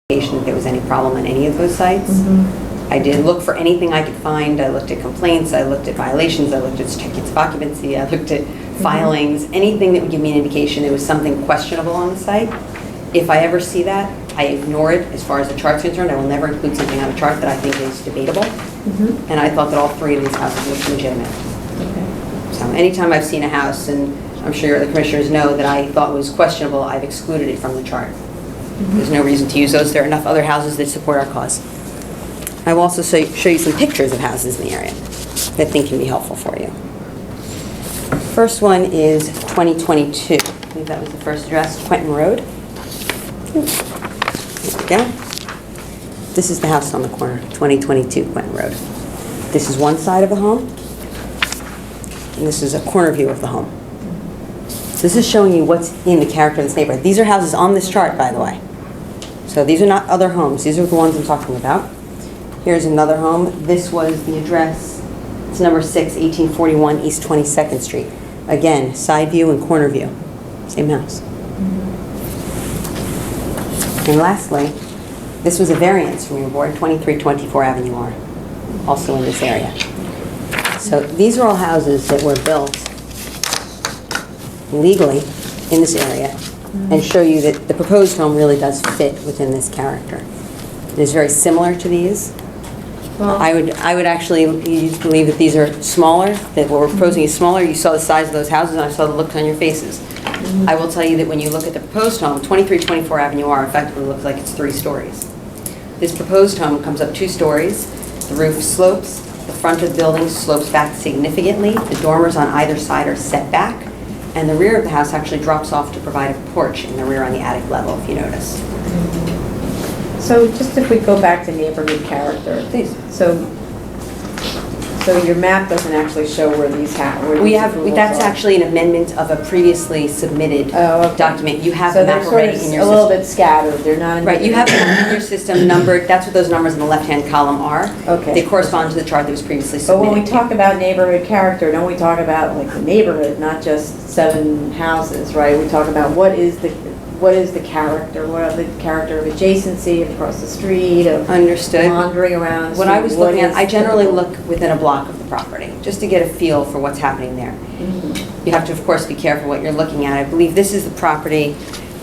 that there was any problem on any of those sites. I did look for anything I could find. I looked at complaints, I looked at violations, I looked at certificates of occupancy, I looked at filings, anything that would give me an indication there was something questionable on the site. If I ever see that, I ignore it as far as the chart's concerned. I will never include something on a chart that I think is debatable. And I thought that all three of these houses looked legitimate. So anytime I've seen a house, and I'm sure the commissioners know that I thought was questionable, I've excluded it from the chart. There's no reason to use those. There are enough other houses that support our cause. I will also show you some pictures of houses in the area that I think can be helpful for you. First one is 2022. I believe that was the first address, Quentin Road. There we go. This is the house on the corner, 2022 Quentin Road. This is one side of the home, and this is a corner view of the home. So this is showing you what's in the character of this neighborhood. These are houses on this chart, by the way. So these are not other homes. These are the ones I'm talking about. Here's another home. This was the address. It's number 6, 1841 East 22nd Street. Again, side view and corner view. Same house. And lastly, this was a variance from your board, 2324 Avenue R, also in this area. So these are all houses that were built legally in this area and show you that the proposed home really does fit within this character. It is very similar to these. Well, I would actually believe that these are smaller, that what we're proposing is smaller. You saw the size of those houses and I saw the look on your faces. I will tell you that when you look at the proposed home, 2324 Avenue R effectively looks like it's 3 stories. This proposed home comes up 2 stories. The roof slopes. The front of the building slopes back significantly. The dormers on either side are set back. And the rear of the house actually drops off to provide a porch in the rear on the attic level, if you notice. So just if we go back to neighborhood character, Please. So your map doesn't actually show where these That's actually an amendment of a previously submitted document. You have so the map already in your system. a little bit scattered. They're not right. You have them in your system numbered. That's what those numbers in the left-hand column are. Okay. They correspond to the chart that was previously But submitted. when we talk about neighborhood character, don't we talk about like the neighborhood, not just 7 houses, right? We talk about what is the character? What are the character of adjacency, across the street, of Understood. wandering around? What I was looking at, I generally look within a block of the property, just to get a feel for what's happening there. You have to, of course, be careful what you're looking at. I believe this is the property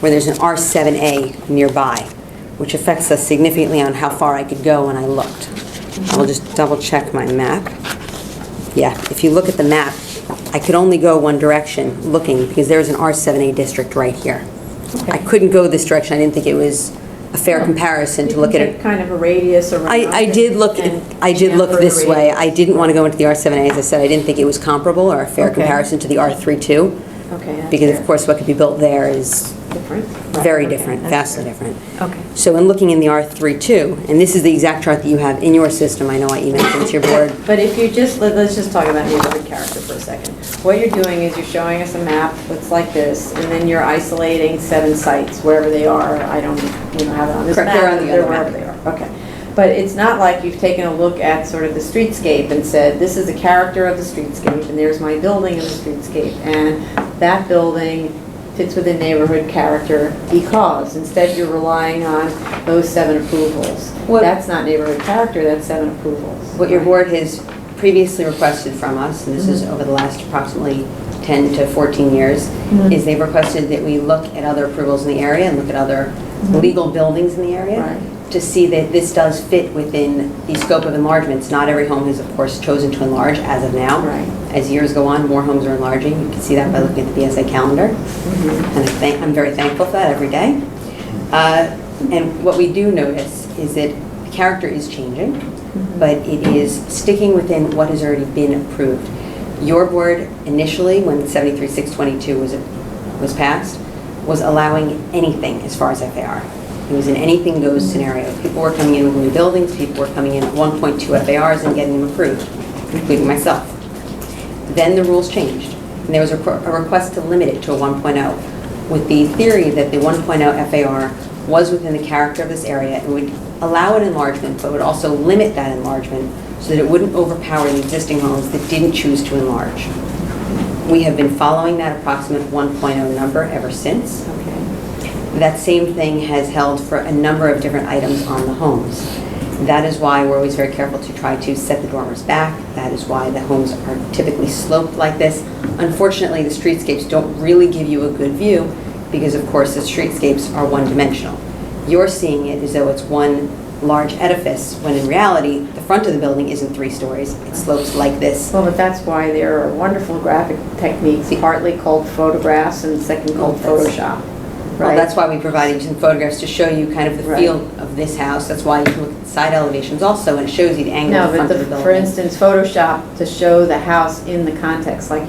where there's an R7A nearby, which affects us significantly on how far I could go when I looked. I will just double check my map. Yeah, if you look at the map, I could only go one direction looking because there's an R7A district right here. Okay. I couldn't go this direction. I didn't think it was a fair comparison to look at it. Kind of a radius around. I did look this way. I didn't want to go into the R7A. As I said, I didn't think it was comparable or a fair comparison to the R32. Okay. Because of course what could be built there is different. Very different, vastly different. Okay. So in looking in the R32, and this is the exact chart that you have in your system, I know I emailed it to your board. But if you just, let's just talk about neighborhood character for a second. What you're doing is you're showing us a map that's like this, and then you're isolating 7 sites, wherever they are. I don't have it on this Correct, map. they're on the other wherever map. they are. Okay. But it's not like you've taken a look at sort of the streetscape and said, this is the character of the streetscape, and there's my building in the streetscape, and that building fits within neighborhood character because instead you're relying on those 7 approvals. That's not neighborhood character, that's 7 approvals. What your board has previously requested from us, and this is over the last approximately 10 to 14 years, is they've requested that we look at other approvals in the area and look at other legal buildings in the area to see that this does fit within the scope of enlargements. Not every home has, of course, chosen to enlarge as of now. As years go on, more homes are enlarging. You can see that by looking at the BSA calendar. And I'm very thankful for that every day. And what we do notice is that the character is changing, but it is sticking within what has already been approved. Your board initially, when 73622 was passed, was allowing anything as far as FAR. It was an anything goes scenario. People were coming in with new buildings, people were coming in at 1.2 FARs and getting them approved, including myself. Then the rules changed, and there was a request to limit it to a 1.0, with the theory that the 1.0 FAR was within the character of this area and would allow an enlargement, but would also limit that enlargement so that it wouldn't overpower the existing homes that didn't choose to enlarge. We have been following that approximate 1.0 number ever since. That same thing has held for a number of different items on the homes. That is why we're always very careful to try to set the dormers back. That is why the homes are typically sloped like this. Unfortunately, the streetscapes don't really give you a good view because, of course, the streetscapes are one-dimensional. You're seeing it as though it's one large edifice, when in reality, the front of the building isn't 3 stories. It slopes like this. Well, but that's why there are wonderful graphic techniques, partly called photographs and second called Photoshop. Well, Right. that's why we provided some photographs to show you kind of the Right. feel of this house. That's why you can look at the side elevations also, and it shows you the angle No, of the but front of the building. for instance, Photoshop to show the house in the context, like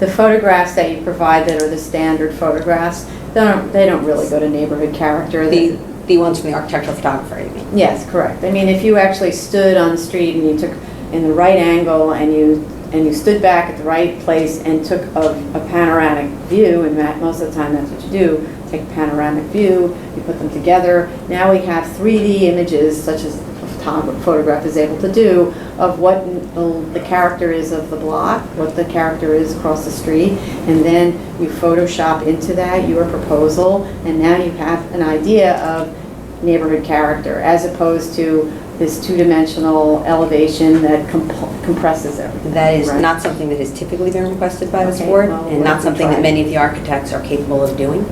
the photographs that you provide that are the standard photographs, they don't really go to neighborhood character. The ones from the architectural photographer, you mean? Yes, correct. I mean, if you actually stood on the street and you took in the right angle and you stood back at the right place and took a panoramic view, and most of the time that's what you do, take a panoramic view, you put them together. Now we have 3D images, such as a photograph is able to do, of what the character is of the block, what the character is across the street, and then you Photoshop into that your proposal, and now you have an idea of neighborhood character, as opposed to this 2-dimensional elevation that compresses everything. That is Right. not something that has typically been requested by this Okay, board, well, and we'll not something that try. many of the architects are capable of doing.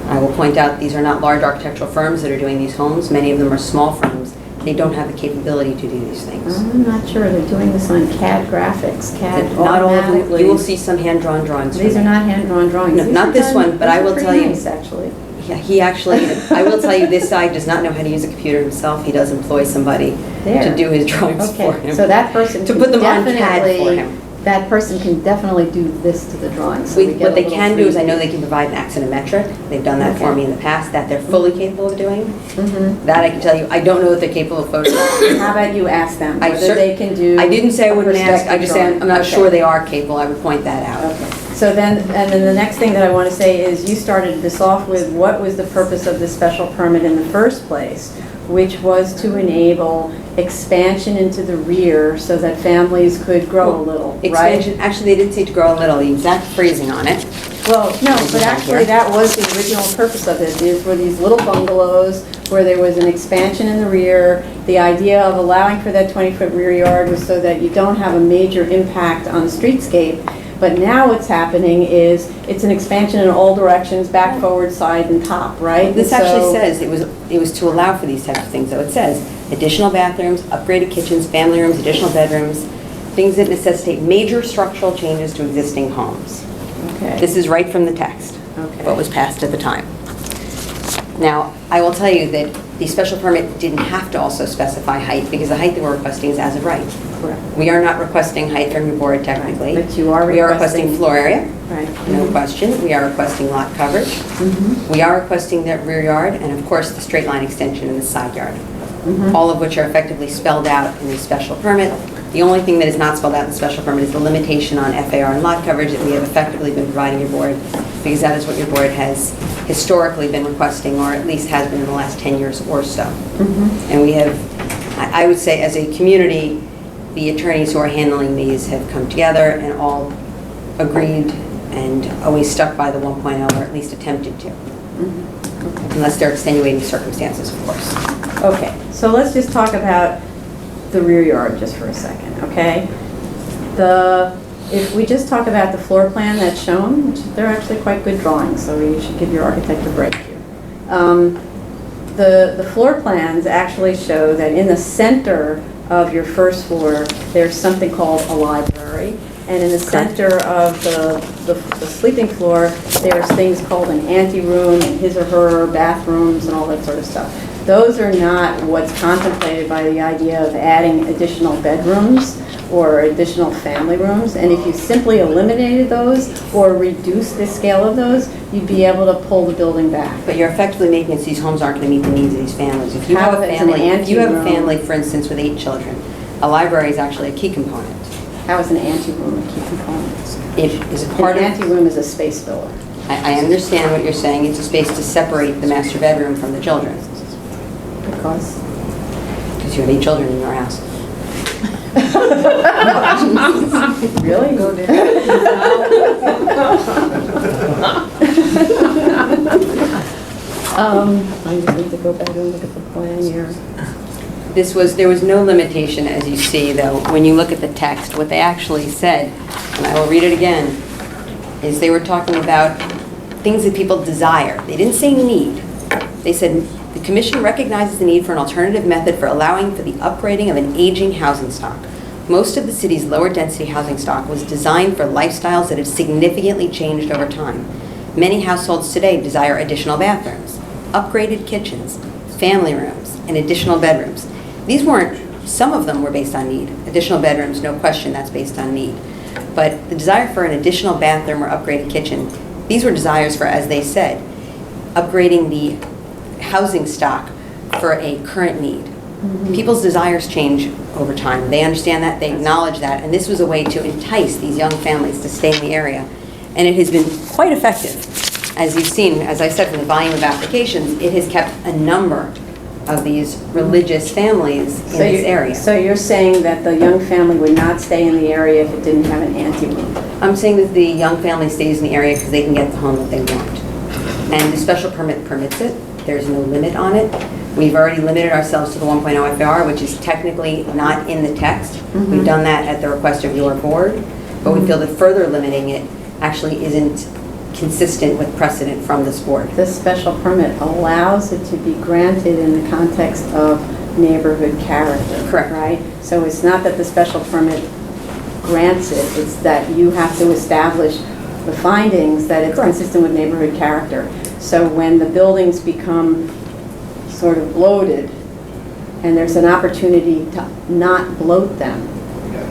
I will point out, these are not large architectural firms that are doing these homes. Many of them are small firms. They don't have the capability to do these things. I'm not sure, they're doing this on CAD graphics, CAD Not all of them. automatically. You will see some hand-drawn drawings. These from are them. not hand-drawn drawings. No, These not are this done- one, but I these are will pretty tell you- nice, actually. Yeah, he actually, I will tell you, this side does not know how to use a computer himself. He does employ somebody There. to do his drawings for Okay, him. so that person To can put them on CAD for definitely, him. that person can definitely do this to the drawings. So we get What a they little can do is, I 3D. know they can provide an axonometric. They've done that for Okay. me in the past, that they're fully capable of doing. Mhm. That I can tell you. I don't know that they're capable of photographing. How about you ask them I whether cer- they can do? I didn't say I a wouldn't ask, I perspective just say I'm not drawing? sure Okay. they are capable. I would point that out. Okay, so then, and then the next thing that I want to say is you started this off with what was the purpose of this special permit in the first place, which was to enable expansion into the rear so that families could grow a little, right? Expansion, actually, they did say to grow a little, the exact phrasing on it. Well, no, but actually that was the original purpose of it. These were these little bungalows where there was an expansion in the rear. The idea of allowing for that 20-foot rear yard was so that you don't have a major impact on the streetscape. But now what's happening is it's an expansion in all directions, back, forward, side, and top, right? This And actually so- says it was to allow for these types of things, though. It says additional bathrooms, upgraded kitchens, family rooms, additional bedrooms, things that necessitate major structural changes to existing homes. Okay. This is right from the text, Okay. what was passed at the time. Now, I will tell you that the special permit didn't have to also specify height, because the height that we're requesting is as of right. Correct. We are not requesting height from your board technically. But you are We are requesting- requesting floor area, Right. no question. We are requesting lot coverage. Mhm. We are requesting the rear yard, and of course, the straight line extension in the side yard. Mhm. All of which are effectively spelled out in the special permit. The only thing that is not spelled out in the special permit is the limitation on FAR and lot coverage that we have effectively been providing your board, because that is what your board has historically been requesting, or at least has been in the last 10 years or so. Mhm. And we have, I would say, as a community, the attorneys who are handling these have come together and all agreed and always stuck by the 1.0, or at least attempted to, unless there are extenuating circumstances, of course. Okay, so let's just talk about the rear yard just for a second, okay? If we just talk about the floor plan that's shown, which they're actually quite good drawings, so you should give your architect a break here. The floor plans actually show that in the center of your first floor, there's something called a library. And in the center of the sleeping floor, there's things called an anteroom and his or her bathrooms and all that sort of stuff. Those are not what's contemplated by the idea of adding additional bedrooms or additional family rooms. And if you simply eliminated those or reduced the scale of those, you'd be able to pull the building back. But you're effectively making it so these homes aren't going to meet the needs of these families. If you How have a if it's an family, if you have a anteroom? family, for instance, with 8 children, a library is actually a key component. How is an anteroom a key component? It is a part An of, anteroom is a space filler. I understand what you're saying, it's a space to separate the master bedroom from the children, Because? because you have 8 children in your house. Really? Go I just need to go back and look at the plan here. There was no limitation, as you see, though, when you look at the text. What they actually said, and I will read it again, is they were talking about things that people desire. They didn't say need. They said, the commission recognizes the need for an alternative method for allowing for the upgrading of an aging housing stock. Most of the city's lower density housing stock was designed for lifestyles that have significantly changed over time. Many households today desire additional bathrooms, upgraded kitchens, family rooms, and additional bedrooms. Some of them were based on need. Additional bedrooms, no question, that's based on need. But the desire for an additional bathroom or upgraded kitchen, these were desires for, as they said, upgrading the housing stock for a current need. People's desires change over time. They understand that, they acknowledge that, and this was a way to entice these young families to stay in the area. And it has been quite effective. As you've seen, as I said, from the volume of applications, it has kept a number of these religious families in this area. So you're saying that the young family would not stay in the area if it didn't have an ante-room? I'm saying that the young family stays in the area because they can get the home that they want. And the special permit permits it. There's no limit on it. We've already limited ourselves to the 1.0 FAR, which is technically not in the text. We've done that at the request of your board, but we feel that further limiting it actually isn't consistent with precedent from this board. The special permit allows it to be granted in the context of neighborhood character. Correct. Right? So it's not that the special permit grants it, it's that you have to establish the findings that it's consistent with neighborhood character. So when the buildings become sort of bloated, and there's an opportunity to not bloat them,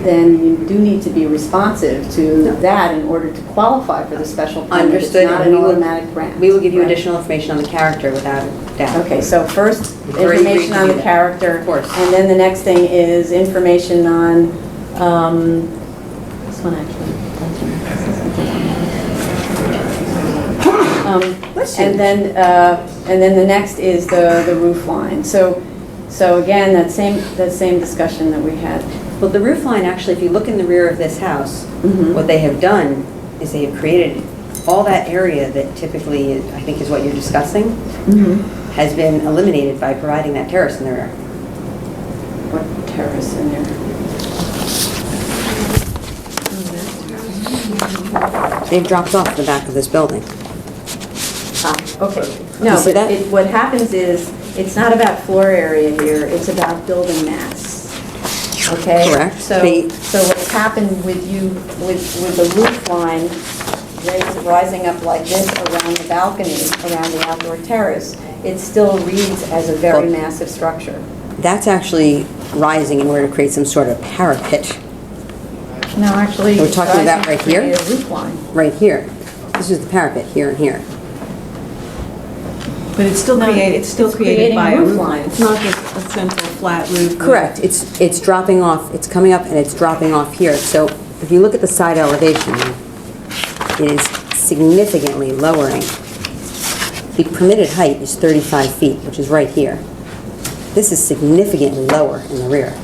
then you do need to be responsive to that in order to qualify for the special permit. Understood. It's not an automatic grant. We will give you right? additional information on the character without doubt. Okay, so first, Very information briefly on do the that. character. Of course. And then the next thing is information on, this one actually. Bless you. And then the next is the roof line. So again, that same discussion that we had. Well, the roof line, actually, if you look in the rear of this house, Mm-hmm. what they have done is they have created all that area that typically, I think is what you're discussing, has been eliminated by providing that terrace in the rear. What terrace in there? They've dropped off the back of this building. Okay. No, You see but that? what happens is, it's not about floor area here, it's about building mass. Okay? Correct. So what's happened with the roof line rising up like this around the balcony, around the outdoor terrace, it still reads as a very Well, massive structure. That's actually rising in order to create some sort of parapet No, actually. We're talking about right here? A roof line. right here. This is the parapet here and here. But it's still created by a roof line. It's not just a central flat roof. Correct. It's dropping off. It's coming up and it's dropping off here. So if you look at the side elevation, it is significantly lowering. The permitted height is 35 feet, which is right here. This is significantly lower in the rear.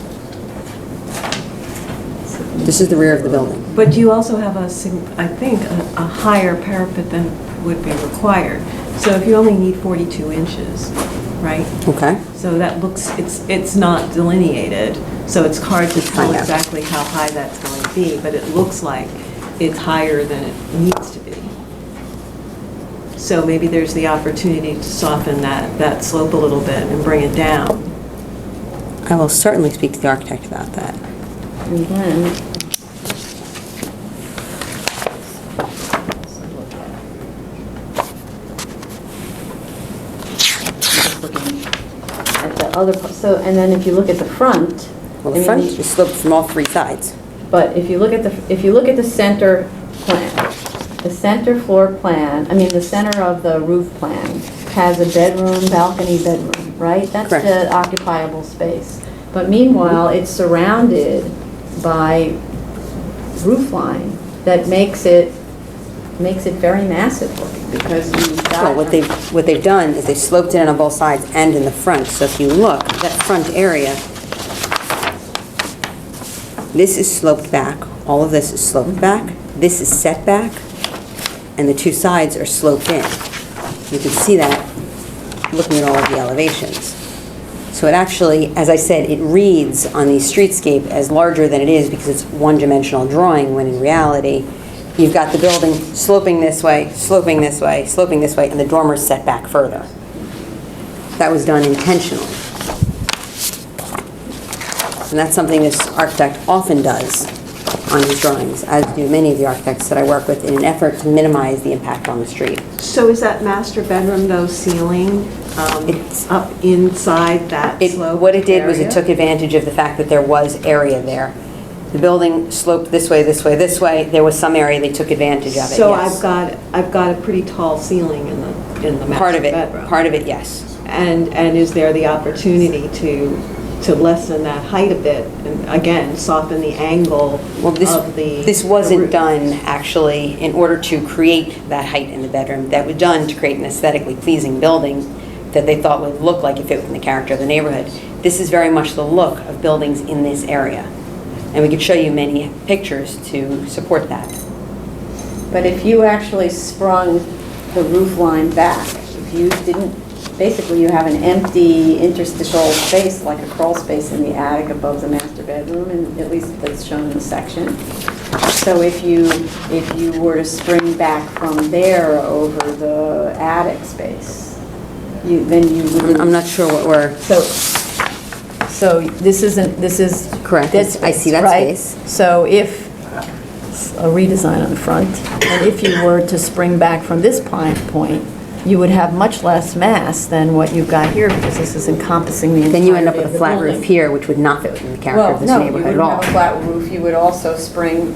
This is the rear of the building. But you also have I think, a higher parapet than would be required. So if you only need 42 inches, right? Okay. So that looks, it's not delineated, so it's hard to tell Find out. exactly how high that's going to be, but it looks like it's higher than it needs to be. So maybe there's the opportunity to soften that slope a little bit and bring it down. I will certainly speak to the architect about that. And then, at the other, and then if you look at the front. Well, I the front mean, is sloped from all three sides. But if you look at the center plan, the center floor plan, the center of the roof plan has a bedroom, balcony bedroom, right? That's Correct. the occupiable space. But meanwhile, it's surrounded by roof line that makes it very massive looking, because you've got. Well, what they've done is they've sloped it in on both sides and in the front. So if you look, that front area, this is sloped back. All of this is sloped back. This is set back, and the two sides are sloped in. You can see that looking at all of the elevations. So it actually, as I said, it reads on the streetscape as larger than it is because it's one-dimensional drawing, when in reality, you've got the building sloping this way, sloping this way, sloping this way, and the dormer's set back further. That was done intentionally. And that's something this architect often does on his drawings, as do many of the architects that I work with, in an effort to minimize the impact on the street. So is that master bedroom, though, ceiling It's- up inside that slope? What it did was it area? took advantage of the fact that there was area there. The building sloped this way, this way, this way. There was some area they took advantage of it, So yes. I've got a pretty tall ceiling in the Part master of it, bedroom. part of it, yes. And is there the opportunity to lessen that height a bit, and again, soften the angle Well, of the... this the wasn't roof? done actually in order to create that height in the bedroom. That was done to create an aesthetically pleasing building that they thought would look like it fit within the character of the neighborhood. This is very much the look of buildings in this area. And we could show you many pictures to support that. But if you actually sprung the roof line back, if you didn't, basically you have an empty interstitial space, like a crawl space in the attic above the master bedroom, and at least that's shown in the section. So if you were to spring back from there over the attic space, then you would... I'm not sure what we're... So this is... Correct. dead I see that right? space. So if, a redesign on the front, and if you were to spring back from this point, you would have much less mass than what you've got here, because this is encompassing the entirety Then you end up with of a the flat building. roof here, which would not fit within the character of this neighborhood at all. Well, no, you wouldn't have a flat roof, you would also spring,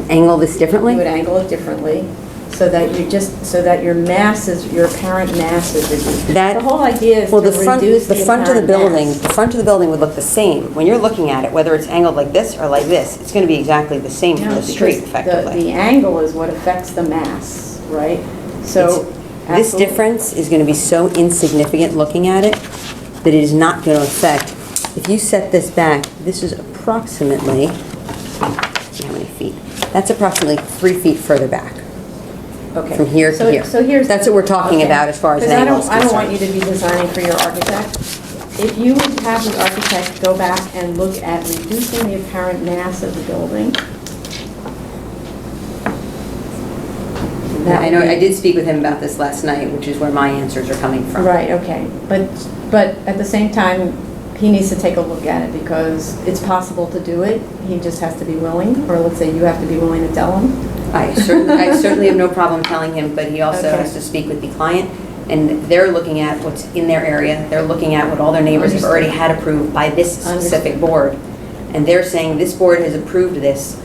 Angle this differently? you would angle it differently, so that your masses, your apparent mass is reduced. That- The whole idea is to Well, reduce the front of the apparent building, mass. the front of the building would look the same. When you're looking at it, whether it's angled like this or like this, it's going to be exactly the same from No, the street, because effectively. The angle is what affects the mass, right? So. This absolutely. difference is going to be so insignificant looking at it that it is not going to affect. If you set this back, this is approximately, let's see how many feet? That's approximately 3 feet further back. Okay. From here to So- here. So here's. That's what we're talking about as far as an angle is Because I don't want you concerned. to be designing for your architect. If you would have the architect go back and look at reducing the apparent mass of the building. that I know, would be- I did speak with him about this last night, which is where my answers are coming from. Right, okay. But at the same time, he needs to take a look at it because it's possible to do it. He just has to be willing, or let's say you have to be willing to tell him. I certainly have no problem telling him, but he also Okay. has to speak with the client, and they're looking at what's in their area. They're looking at what all their neighbors have already had approved by this specific board. And they're saying, this board has approved this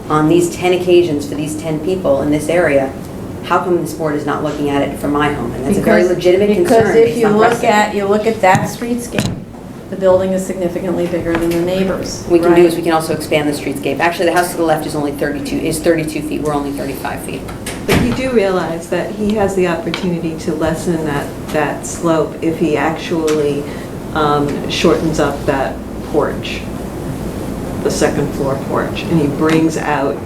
on these 10 occasions for these 10 people in this area. How come this board is not looking at it for my home? And that's a very legitimate concern. Because if based you on look precedent. at that streetscape, the building is significantly bigger than the neighbors. What we can do right? is we can also expand the streetscape. Actually, the house to the left is only 32 feet. We're only 35 feet. But you do realize that he has the opportunity to lessen that slope if he actually shortens up that porch, the second floor porch, and he brings out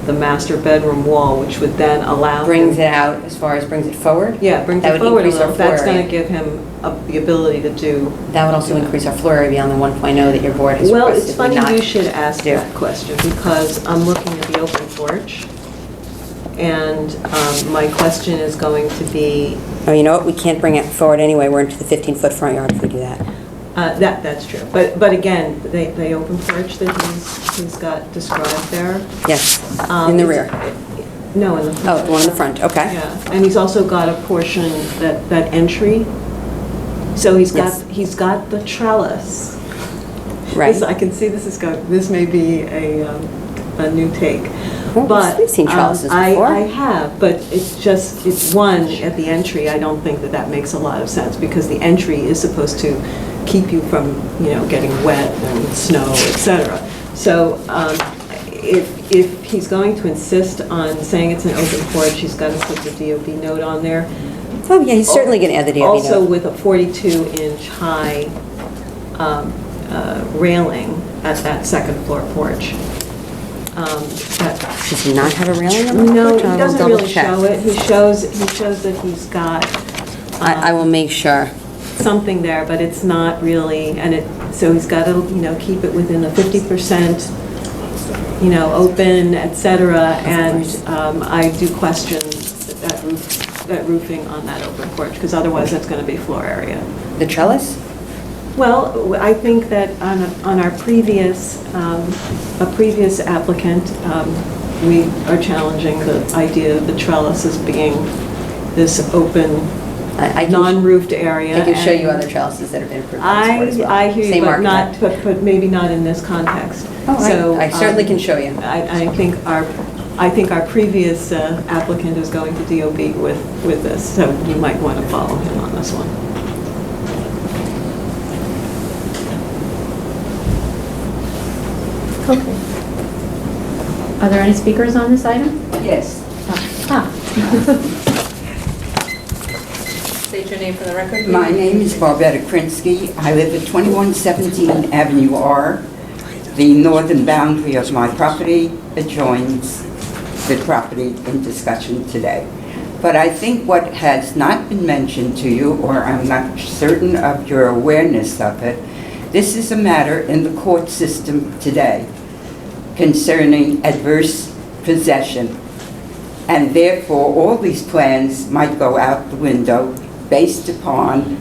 the master bedroom wall, which would then allow him... Brings it out as far as brings it forward? Yeah, brings That it would forward a increase our little. floor That's going area. to give him the ability to do... That would also increase our floor area beyond the 1.0 that your board has Well, requested. it's funny not you should ask do. that question, because I'm looking at the open porch, and my question is going to be... Oh, you know what? We can't bring it forward anyway. We're into the 15-foot front yard if we do that. That's true. But again, the open porch that he's got described there... Yes, in the rear. No, in the front. Oh, the one in the front, okay. Yeah, and he's also got a portion, that entry, so he's Yes. got the trellis. Right. I can see this may be a new take. Well, But we've seen trellises I before. have, but it's one at the entry. I don't think that makes a lot of sense, because the entry is supposed to keep you from, getting wet and snow, etc. So if he's going to insist on saying it's an open porch, he's got to put the DOB note on there. Oh, yeah, he's certainly going to add the DOB Also note. with a 42-inch high railing at that second floor porch. Does he not have a railing on the No, porch? he I will doesn't double really check. show it. He shows that he's got... I will make sure. something there, but it's not really, so he's got to, keep it within the 50%, open, et cetera, and I do question that roofing on that open porch, because otherwise that's going to be floor area. The trellis? Well, I think that on our previous, a previous applicant, we are challenging the idea of the trellis as being this open, non-roofed area. I can show you other trellises that have been approved by this board as well. I hear you, Same but architect. but maybe not in this context. Oh, So, I certainly can show you. I think our previous applicant is going to DOB with this, so you might want to follow him on this one. Okay. Are there any speakers on this item? Yes. State your name for the record, please. My name is Barbetta Krinsky. I live at 2117 Avenue R. The northern boundary of my property adjoins the property in discussion today. But I think what has not been mentioned to you, or I'm not certain of your awareness of it, this is a matter in the court system today concerning adverse possession. And therefore, all these plans might go out the window based upon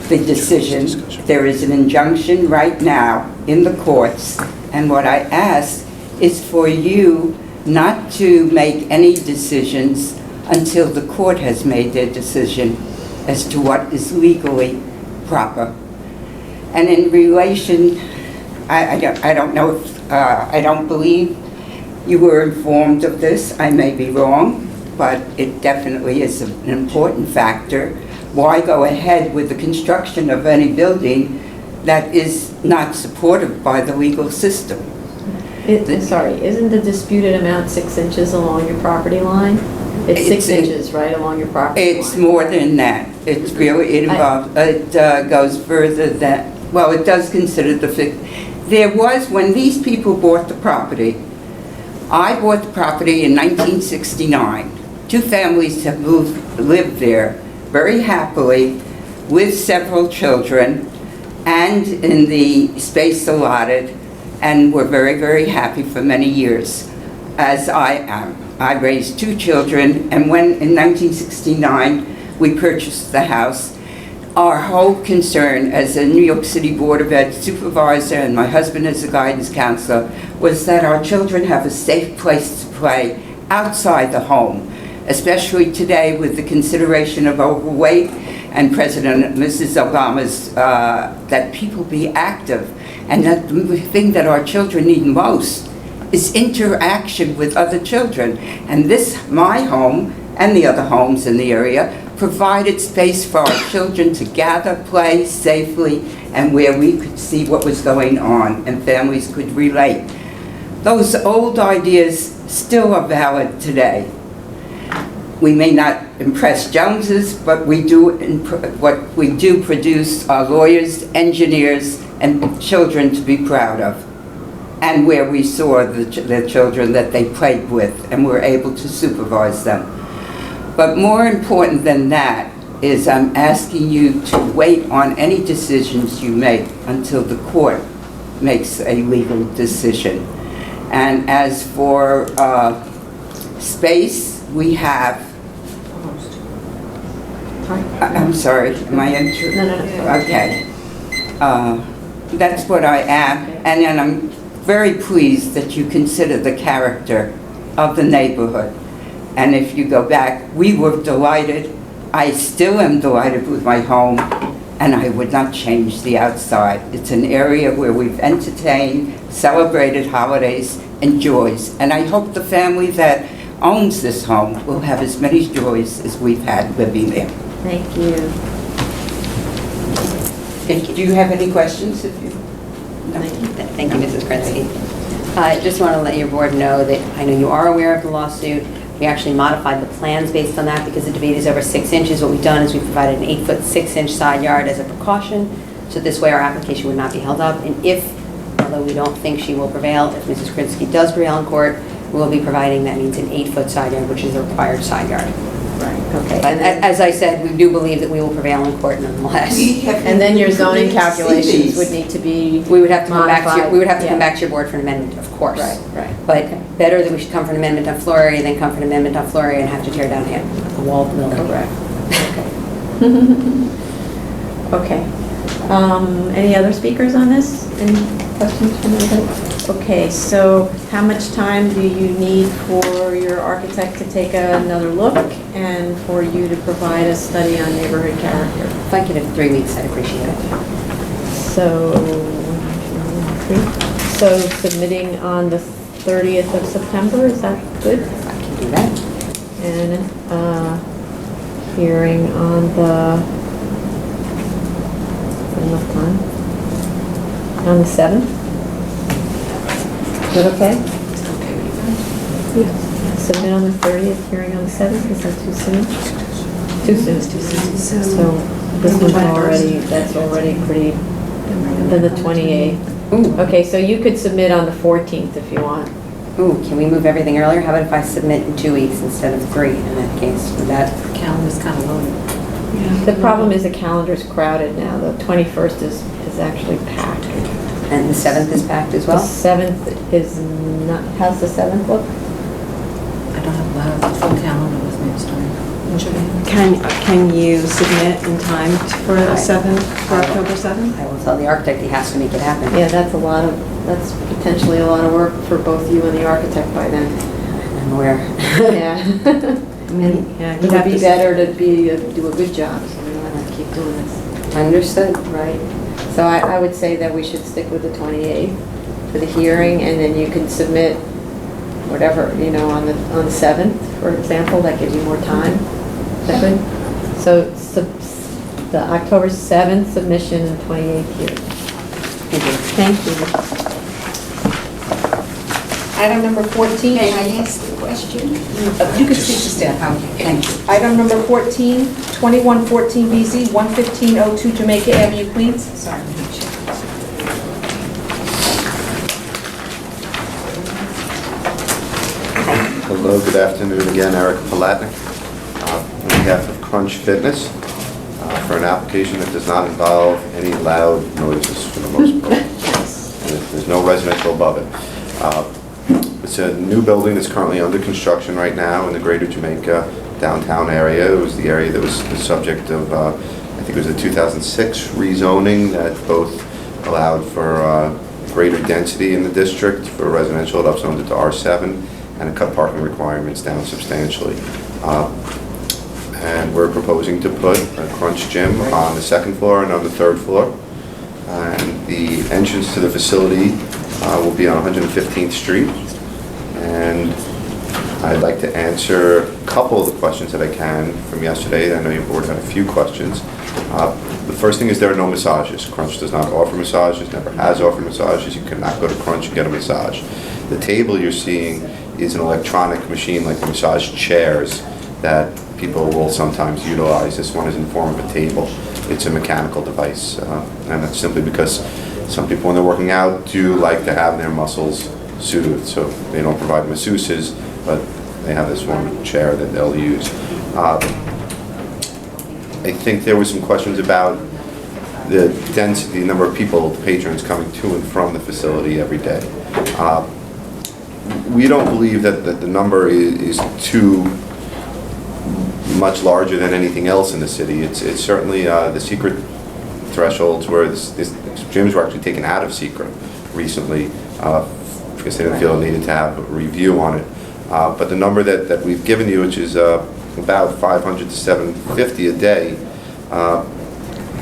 the decision. There is an injunction right now in the courts, and what I ask is for you not to make any decisions until the court has made their decision as to what is legally proper. And in relation, I don't know if, I don't believe you were informed of this. I may be wrong, but it definitely is an important factor. Why go ahead with the construction of any building that is not supported by the legal system? Sorry, isn't the disputed amount 6 inches along your property line? It's 6 inches, right, along your property line? It's more than that. It's really, it goes further than, well, it does consider there was, when these people bought the property, I bought the property in 1969. Two families have lived there very happily with several children and in the space allotted, and were very, very happy for many years, as I am. I raised 2 children, and when in 1969 we purchased the house, our whole concern as a New York City Board of Ed supervisor and my husband as a guidance counselor was that our children have a safe place to play outside the home, especially today with the consideration of overweight and President and Mrs. Obama's, that people be active. And that the thing that our children need most is interaction with other children. And this, my home and the other homes in the area, provided space for our children to gather, play safely, and where we could see what was going on and families could relate. Those old ideas still are valid today. We may not impress Joneses, but we do what we do produce are lawyers, engineers, and children to be proud of. And where we saw the children that they played with and were able to supervise them. But more important than that is I'm asking you to wait on any decisions you make until the court makes a legal decision. And as for space, we have, I'm sorry, am I entering? No. Okay. That's what I am. And then I'm very pleased that you consider the character of the neighborhood. And if you go back, we were delighted. I still am delighted with my home, and I would not change the outside. It's an area where we've entertained, celebrated holidays, and joys. And I hope the family that owns this home will have as many joys as we've had living there. Thank you. Do you have any questions? Thank you, Mrs. Krinsky. I just want to let your board know that I know you are aware of the lawsuit. We actually modified the plans based on that because the debate is over 6 inches. What we've done is we've provided an 8-foot 6-inch side yard as a precaution, so this way our application would not be held up. And if, although we don't think she will prevail, if Mrs. Krinsky does prevail in court, we will be providing, that means an 8-foot side yard, which is the required side yard. Right, okay. But as I said, we do believe that we will prevail in court nonetheless. And then your zoning calculations would need to be We would have to come back to modified. we would have to come Yeah. back to your board for an amendment, of course. Right, right. But Okay. better that we should come for an amendment on Flory than come for an amendment on Flory and have to tear down a walled building. Correct. Okay. Any other speakers on this? Any questions from anybody? Okay, so how much time do you need for your architect to take another look and for you to provide a study on neighborhood character? If I could have 3 weeks, I'd appreciate it. So, 1, 2, 3. So submitting on the 30th of September, is that good? I can do that. And hearing on the, enough time? On the 7th? Is that okay? Submit on the 30th, hearing on the 7th, is that too soon? Too soon. So this one's already, that's already pretty, then the 28th. Ooh, Okay, so you could submit on the 14th if you want. ooh, can we move everything earlier? How about if I submit in 2 weeks instead of 3 in that case? Would that? Calendar's kind of loaded. The problem is the calendar's crowded now. The 21st is actually packed. And the 7th is packed as The well? 7th is not, how's the 7th look? I don't have the full calendar with me, sorry. Can you submit in time for the 7th, for October 7th? I will tell the architect he has to make it happen. Yeah, that's potentially a lot of work for both you and the architect by then. I'm aware. Yeah. I mean, yeah, It you'd would have be to better to do a good job, so we don't have to keep doing this. Understood. Right. So I would say that we should stick with the 28th for the hearing, and then you can submit whatever, on the 7th, for example, that gives you more time. Is that good? So the October 7th submission and 28th hearing. Thank you. Item number 14. May I ask the question? You can speak to staff. Thank you. Item number 14, 2114 BZ, 11502 Jamaica Avenue, Queens. Sorry. Hello, good afternoon again, Eric Palatnik, on behalf of Crunch Fitness, for an application that does not involve any loud noises for the most part. And there's no residential above it. It's a new building that's currently under construction right now in the greater Jamaica downtown area. It was the area that was the subject of, I think it was a 2006 rezoning that both allowed for greater density in the district for residential, it upzoned it to R7, and it cut parking requirements down substantially. And we're proposing to put a Crunch Gym on the 2nd floor and on the 3rd floor. And the entrance to the facility will be on 115th Street. And I'd like to answer a couple of the questions that I can from yesterday. I know your board had a few questions. The first thing is there are no massages. Crunch does not offer massages, never has offered massages. You cannot go to Crunch and get a massage. The table you're seeing is an electronic machine like the massage chairs that people will sometimes utilize. This one is in the form of a table. It's a mechanical device, and that's simply because some people when they're working out do like to have their muscles soothed, so they don't provide masseuses, but they have this one chair that they'll use. I think there were some questions about the density, the number of people, patrons coming to and from the facility every day. We don't believe that the number is too much larger than anything else in the city. It's certainly the secret thresholds where these gyms were actually taken out of secret recently because they didn't feel it needed to have a review on it. But the number that we've given you, which is about 500 to 750 a day,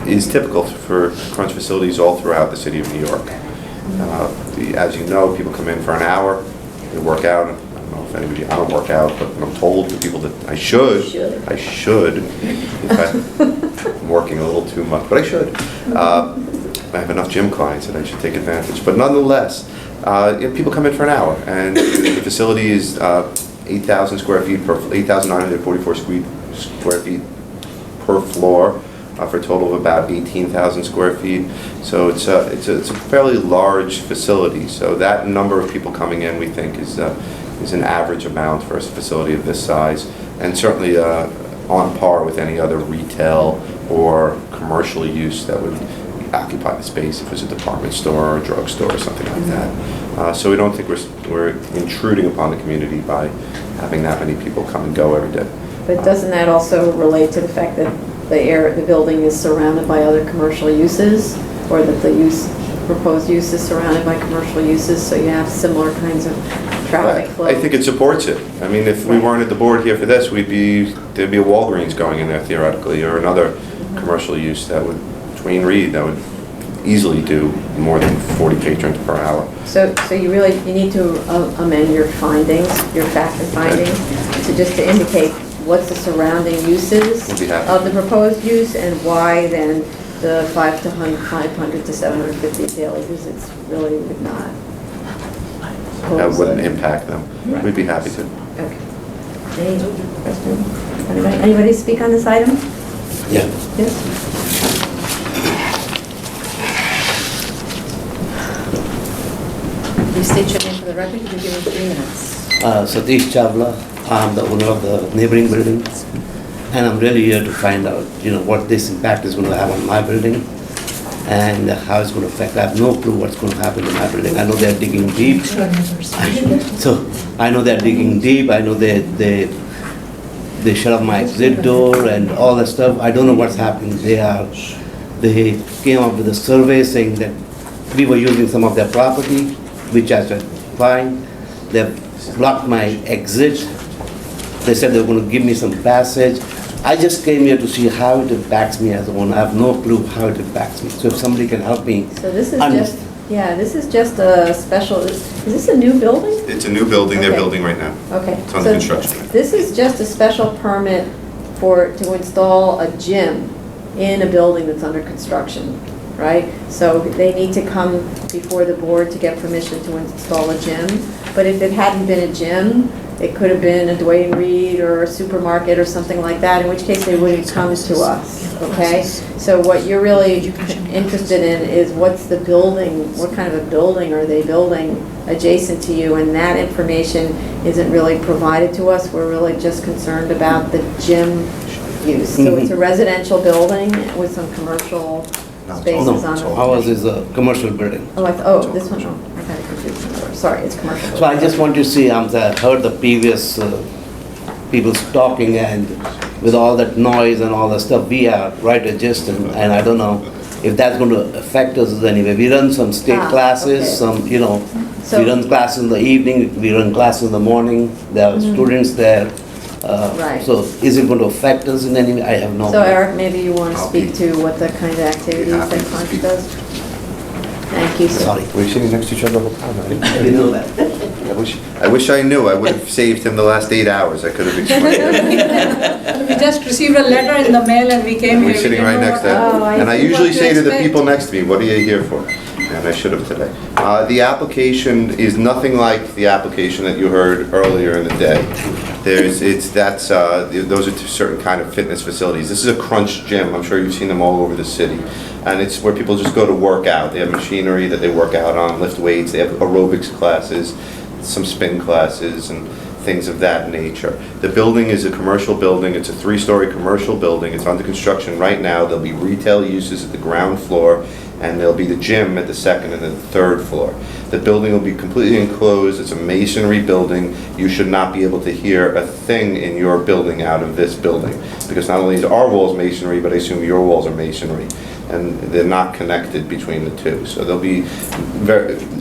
is typical for Crunch facilities all throughout the city of New York. As you know, people come in for an hour, they work out. I don't know if anybody, I don't work out, but I'm told the people that I should. I'm working a little too much, but I should. I have enough gym clients that I should take advantage. But nonetheless, people come in for an hour, and the facility is 8,000 square feet per, 8,944 square feet per floor, for a total of about 18,000 square feet. So it's a fairly large facility. So that number of people coming in, we think, is an average amount for a facility of this size, and certainly on par with any other retail or commercial use that would occupy the space if it was a department store or a drugstore or something like that. So we don't think we're intruding upon the community by having that many people come and go every day. But doesn't that also relate to the fact that the building is surrounded by other commercial uses, or that the proposed use is surrounded by commercial uses, so you have similar kinds of traffic flow? I think it supports it. I mean, if we weren't at the board here for this, there'd be a Walgreens going in there theoretically, or another commercial use that would, between Reade, that would easily do more than 40 patrons per hour. So you need to amend your findings, your fact and findings, to indicate what's the surrounding uses We'll be happy. of the proposed use, and why then the 500 to 750 daily visits really would not pose That wouldn't a- impact them. Right. We'd be happy to. Okay. Any questions? Anybody speak on this item? Yeah. Yes? Please state your name for the record. You'll be given 3 minutes. Satish Chawla, I'm the owner of the neighboring building, and I'm really here to find out, what this impact is going to have on my building and how it's going to affect. I have no clue what's going to happen to my building. I know they're digging deep. So I know they're digging deep. I know they shut off my exit door and all that stuff. I don't know what's happening. They came up with a survey saying that we were using some of their property, which I said, fine. They've blocked my exit. They said they were going to give me some passage. I just came here to see how it impacts me as a owner. I have no clue how it impacts me. So if somebody can help me. So this is understand. this is just a special, is this a new building? It's a new building they're Okay. building right now. Okay. It's under So construction. This is just a special permit to install a gym in a building that's under construction, right? So they need to come before the board to get permission to install a gym. But if it hadn't been a gym, it could have been a Dwayne Reade or a supermarket or something like that, in which case they wouldn't come to us, okay? So what you're really interested in is what's the building, what kind of a building are they building adjacent to you? And that information isn't really provided to us. We're really just concerned about the gym use. So it's a residential building with some commercial spaces on it. Ours is a commercial building. This one, I got it confused. Sorry, it's commercial. So I just want to see, I heard the previous people talking, and with all that noise and all that stuff, we are right adjacent, and I don't know if that's going to affect us anyway. We run some state classes, okay. we run classes in the evening, we run classes in the morning, there are students there. Right. So is it going to affect us in any way? I have no So idea. Eric, maybe you want to speak to what the kind of activities happy that to Punch speak. does? Thank you, sir. Sorry. We're sitting next to each other the whole time. I didn't know that. I wish I knew. I would have saved him the last 8 hours. I could have explained it. We just received a letter in the mail and we came here. We're sitting right next to him. Oh, I And I see. usually What to say to the expect. people next to me, what are you here for? And I should have today. The application is nothing like the application that you heard earlier in the day. Those are certain kind of fitness facilities. This is a Crunch gym. I'm sure you've seen them all over the city. And it's where people just go to work out. They have machinery that they work out on, lift weights. They have aerobics classes, some spin classes, and things of that nature. The building is a commercial building. It's a 3-story commercial building. It's under construction right now. There'll be retail uses at the ground floor, and there'll be the gym at the 2nd and the 3rd floor. The building will be completely enclosed. It's a masonry building. You should not be able to hear a thing in your building out of this building, because not only is our walls masonry, but I assume your walls are masonry, and they're not connected between the two. So there'll be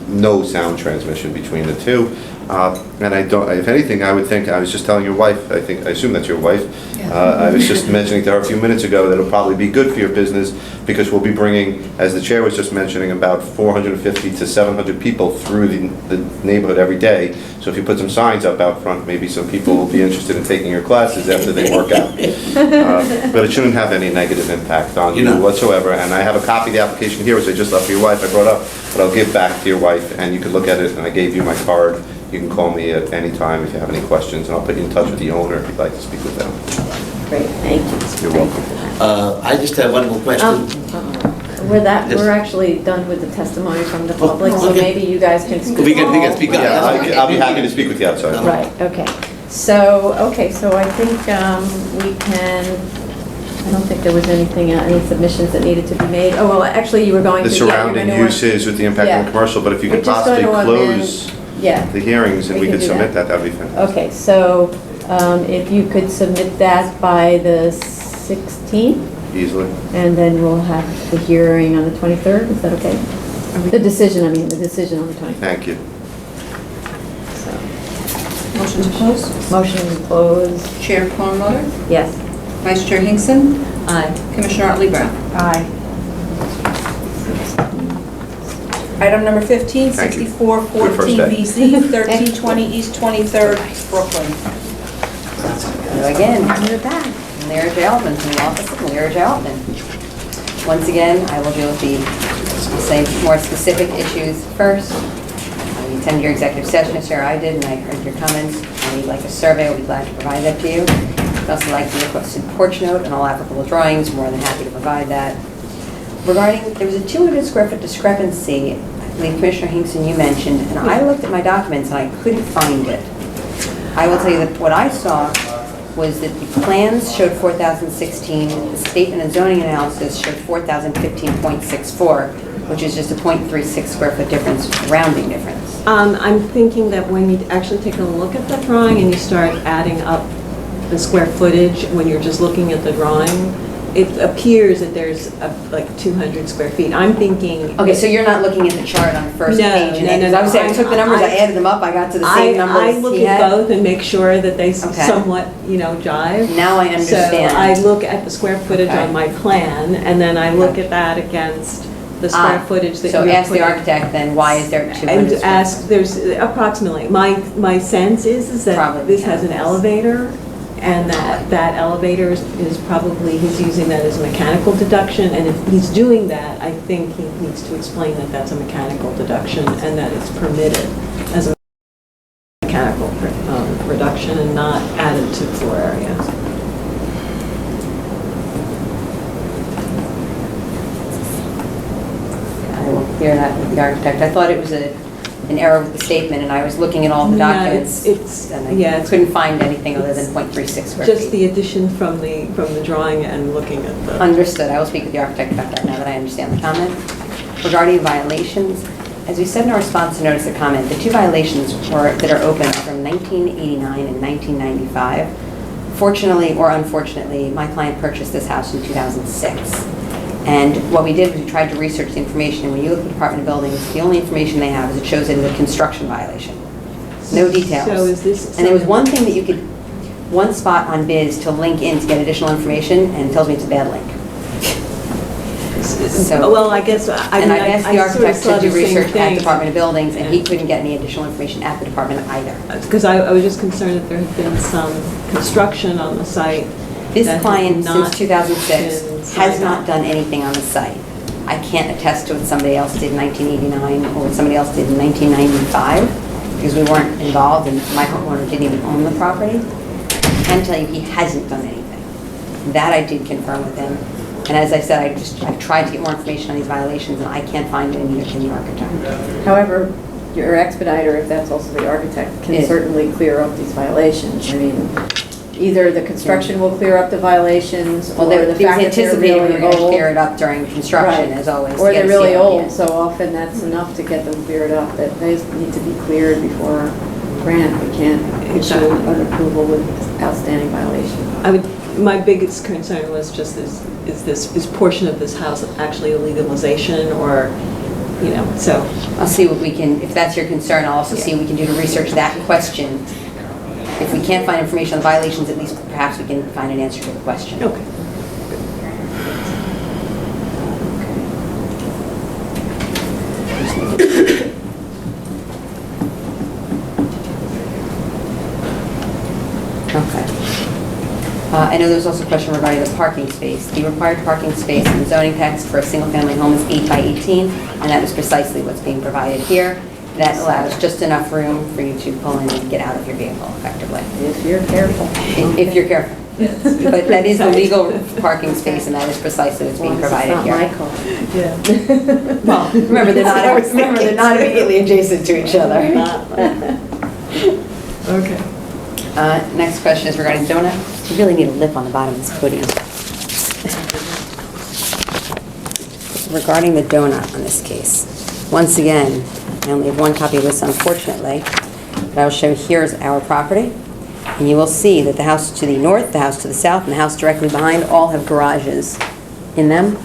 no sound transmission between the two. And if anything, I would think, I was just telling your wife, I assume that's your wife. I was just mentioning to her a few minutes ago that it'll probably be good for your business, because we'll be bringing, as the chair was just mentioning, about 450 to 700 people through the neighborhood every day. So if you put some signs up out front, maybe some people will be interested in taking your classes after they work out. But it shouldn't have any negative impact on you whatsoever. And I have a copy of the application here, which I just left for your wife, I brought up, but I'll give back to your wife, and you can look at it, and I gave you my card. You can call me at any time if you have any questions, and I'll put you in touch with the owner if you'd like to speak with them. Great, thank you. You're welcome. I just have one more question. We're actually done with the testimony from the public, so okay. maybe you guys can speak. We can speak. Yeah, I'll be happy to speak with you outside. Right, okay. So, okay, so I think we can, I don't think there was anything, any submissions that needed to be made. Oh, well, actually, you were going to. The yeah, you're surrounding gonna- uses with the impact on Yeah. the commercial, but if you We're could just possibly going to amend- close Yeah. the hearings and We we can could do submit that. that, that'd be fantastic. Okay, so if you could submit that by the 16th, Easily. and then we'll have the hearing on the 23rd, is that okay? The decision on the 23rd. Thank you. Motion to close? Motion to close, Chair Perlmutter, yes. Vice Chair Hinkson, Aye. Commissioner Otley Brown. Aye. Item number 15, Thank you. 6414 Good first day. BZ, 1320 East 23rd, Brooklyn. So again, you're back. Mayor J. Altman from the office of Mayor J. Altman. Once again, I will deal with the, I'll say, more specific issues first. You attended your executive session, as I did, and I heard your comments. I need like a survey, I'll be glad to provide that to you. I'd also like the requested porch note and all applicable drawings, more than happy to provide that. Regarding, there was a 200 square foot discrepancy, I believe Commissioner Hinkson, you mentioned, and I looked at my documents and I couldn't find it. I will tell you that what I saw was that the plans showed 4,016, the statement of zoning analysis showed 4,015.64, which is just a 0.36 square foot difference, rounding difference. I'm thinking that when you actually take a look at the drawing and you start adding up the square footage, when you're just looking at the drawing, it appears that there's like 200 square feet. I'm thinking. Okay, so you're not looking at the chart on the first No, page? no, no, I was saying, I no, took the numbers, I I- added them up, I got to the same numbers I look he at had. both and make sure that they Okay. somewhat, jive. Now I understand. So I look at the square footage Okay. on my plan, and then I look at that against the square footage that you're So ask the putting- architect then, why is there 200 And square ask, foot? there's approximately, my sense is that Probably this has an mechanical. elevator, and that elevator is probably, he's using that as a mechanical deduction, and if he's doing that, I think he needs to explain that that's a mechanical deduction and that it's permitted as a mechanical reduction and not added to floor area. I will clear that with the architect. I thought it was an error with the statement, and I was looking at all the No, documents. And yeah, I it's- couldn't find anything other than 0.36 square feet. Just the addition from the drawing and looking at the. Understood. I will speak with the architect about that now that I understand the comment. Regarding violations, as we said in our response to notice of comment, the two violations that are open are from 1989 and 1995. Fortunately or unfortunately, my client purchased this house in 2006. And what we did was we tried to research the information, and when you look at the Department of Buildings, the only information they have is it shows it as a construction violation. No details. So is this? And there was one thing that you could, one spot on Biz to link in to get additional information, and it tells me it's a bad link. So- Well, I guess, I mean, And I asked the I sort of architect saw to do the same research at thing. Department of Buildings, and he couldn't get any additional information at the department either. Because I was just concerned that there had been some construction on the site. This that had client, not since 2006, been has signed not off. done anything on the site. I can't attest to what somebody else did in 1989 or what somebody else did in 1995, because we weren't involved, and my homeowner didn't even own the property. I can tell you, he hasn't done anything. That I did confirm with him. And as I said, I've tried to get more information on these violations, and I can't find it in the architect. However, your expediter, if that's also the architect, can Yeah. certainly clear up these violations. I mean, either the construction will clear up the violations, or Well, the it was fact that they're anticipated we were really going to clear old. it up during construction, Right. as always. Or to get they're a really COP. old, so often that's enough to get them cleared up, that they need to be cleared before grant. We can't issue an approval with outstanding violation. My biggest concern was just is portion of this house actually a legalization or, so. I'll see what we can, if that's your concern, I'll also see what we can do to research that question. If we can't find information on the violations, at least perhaps we can find an answer to the question. Okay. Okay. I know there was also a question regarding the parking space. The required parking space in the zoning text for a single-family home is 8 by 18, and that is precisely what's being provided here. That allows just enough room for you to pull in and get out of your vehicle effectively. If you're careful. If you're careful. But that is the legal parking space, and that is precisely what's being provided It's not here. my car. Yeah. Well, remember, they're not immediately adjacent to each other. Okay. Next question is regarding donut. You really need a lip on the bottom of this podium. Regarding the donut on this case, once again, I only have one copy of this, unfortunately, but I will show here's our property, and you will see that the house to the north, the house to the south, and the house directly behind all have garages in them.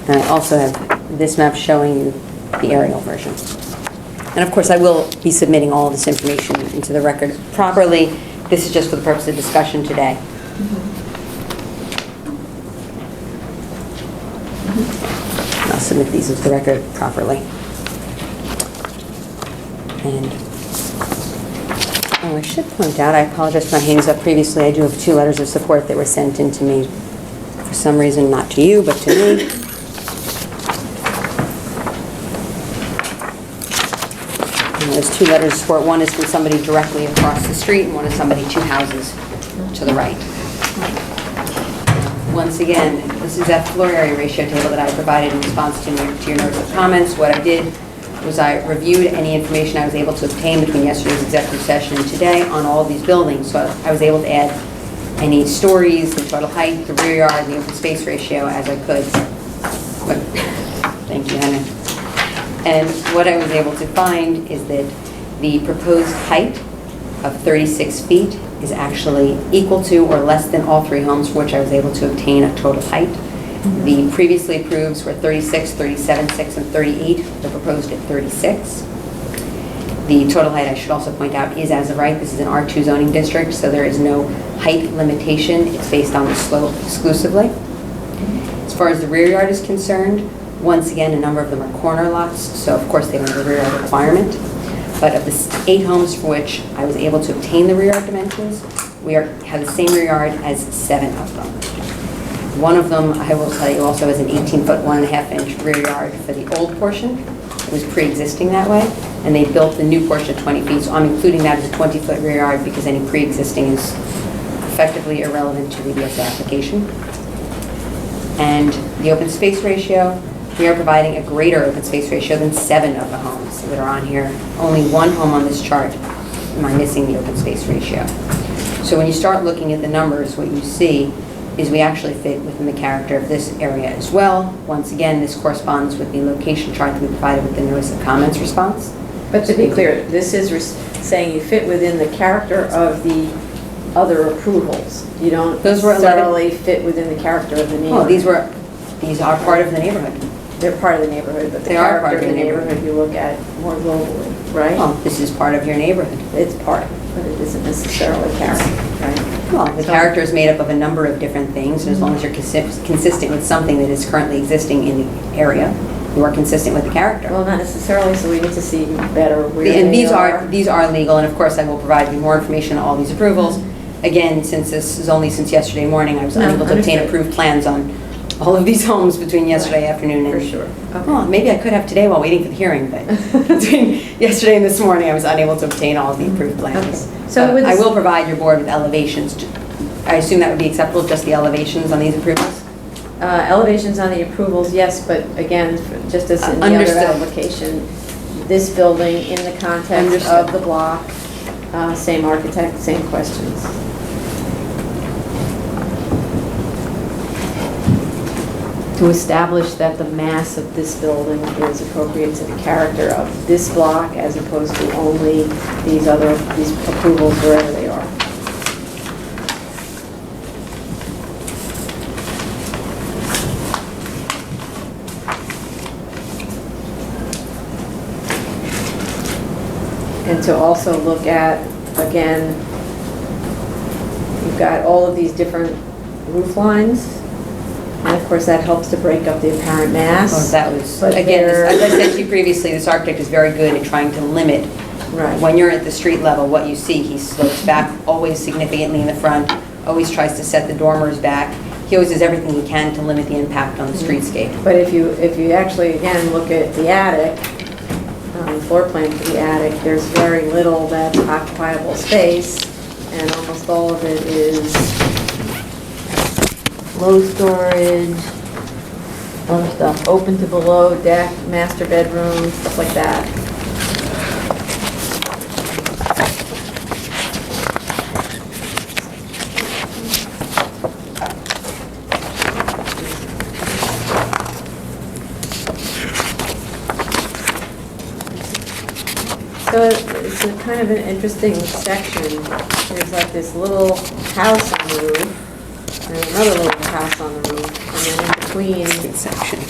And I also have this map showing you the aerial version. And of course, I will be submitting all this information into the record properly. This is just for the purpose of discussion today. I'll submit these into the record properly. And I should point out, I apologize for my hands up previously, I do have 2 letters of support that were sent in to me, for some reason not to you, but to me. And those 2 letters of support, one is from somebody directly across the street, and one is somebody 2 houses to the right. Once again, this is that floor area ratio table that I provided in response to your notes of comments. What I did was I reviewed any information I was able to obtain between yesterday's executive session and today on all of these buildings. So I was able to add any stories, the total height, the rear yard, the open space ratio as I could. Thank you, Hannah. And what I was able to find is that the proposed height of 36 feet is actually equal to or less than all 3 homes for which I was able to obtain a total height. The previously approved were 36, 37, 6, and 38. They're proposed at 36. The total height, I should also point out, is as of right. This is an R2 zoning district, so there is no height limitation. It's based on the slope exclusively. As far as the rear yard is concerned, once again, a number of them are corner lots, so of course they don't have a rear yard requirement. But of the 8 homes for which I was able to obtain the rear yard dimensions, we have the same rear yard as 7 of them. One of them, I will tell you, also has an 18-foot, 1.5-inch rear yard for the old portion. It was pre-existing that way, and they built the new portion at 20 feet, so I'm including that as a 20-foot rear yard because any pre-existing is effectively irrelevant to the BSA application. And the open space ratio, we are providing a greater open space ratio than 7 of the homes that are on here. Only 1 home on this chart am I missing the open space ratio. So when you start looking at the numbers, what you see is we actually fit within the character of this area as well. Once again, this corresponds with the location chart that we provided with the notice of comments response. But to be clear, this is saying you fit within the character of the other approvals. You don't Those were necessarily fit within the character of the neighborhood. Oh, these are part of the neighborhood. They're part of the neighborhood, but the They are character part of the neighborhood you look at more globally, right? Well, this is part of your neighborhood. It's part, but it isn't necessarily character, right? Well, the character is made up of a number of different things, and as long as you're consistent with something that is currently existing in the area, you are consistent with the character. Well, not necessarily, so we need to see better where And they these are legal, and of course I will provide you more information on all these approvals. Again, since this is only since yesterday morning, I was unable to obtain understood. approved plans on all of these homes between yesterday afternoon and... For sure. Well, maybe I could have today while waiting for the hearing, but between yesterday and this morning, I was unable to obtain all of the approved plans. Okay. So with I this- will provide your board with elevations. I assume that would be acceptable, just the elevations on these approvals? Elevations on the approvals, yes, but again, just as in the other Understood. application, this building in the context Understood. of the block, same architect, same questions. To establish that the mass of this building is appropriate to the character of this block as opposed to only these approvals wherever they are. And to also look at, again, you've got all of these different roof lines, and of course that helps to break up the apparent mass. Well, that was, But again, they're- as I said to you previously, this architect is very good at trying to limit, Right. when you're at the street level, what you see. He slopes back always significantly in the front, always tries to set the dormers back. He always does everything he can to limit the impact on the streetscape. But if you actually, again, look at the attic, floor plan for the attic, there's very little that's occupiable space, and almost all of it is low storage, other stuff, open to below deck, master bedroom, stuff like that. So it's a kind of an interesting section. There's like this little house on the roof, and another little house on the roof, and then in between. Section.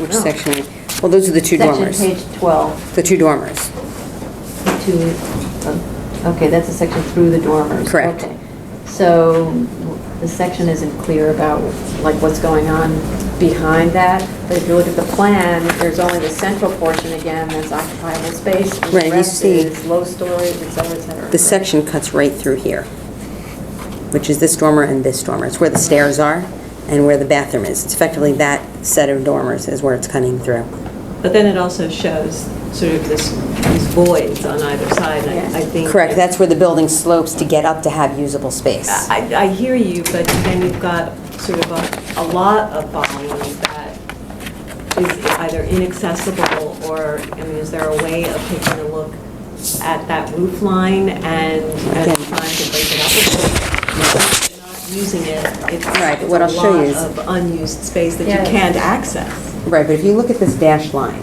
Which No. section? Well, those are the two dormers. Section page 12. The two dormers. Okay, that's a section through the dormers. Correct. Okay. So the section isn't clear about like what's going on behind that, but if you look at the plan, there's only the central portion again that's occupiable space. And Right, the you rest see- is low storage, et cetera, et cetera. The section cuts right through here, which is this dormer and this dormer. It's where the stairs are and where the bathroom is. It's effectively that set of dormers is where it's cutting through. But then it also shows sort of these voids on either side, and I think. Correct, that's where the building slopes to get up to have usable space. I hear you, but then you've got sort of a lot of volume that is either inaccessible or, I mean, is there a way of taking a look at that roof line and trying to break it up a bit? If you're not using it, it's Right, but what I'll show you is- a lot of unused space that you Yes. can't access. Right, but if you look at this dashed line,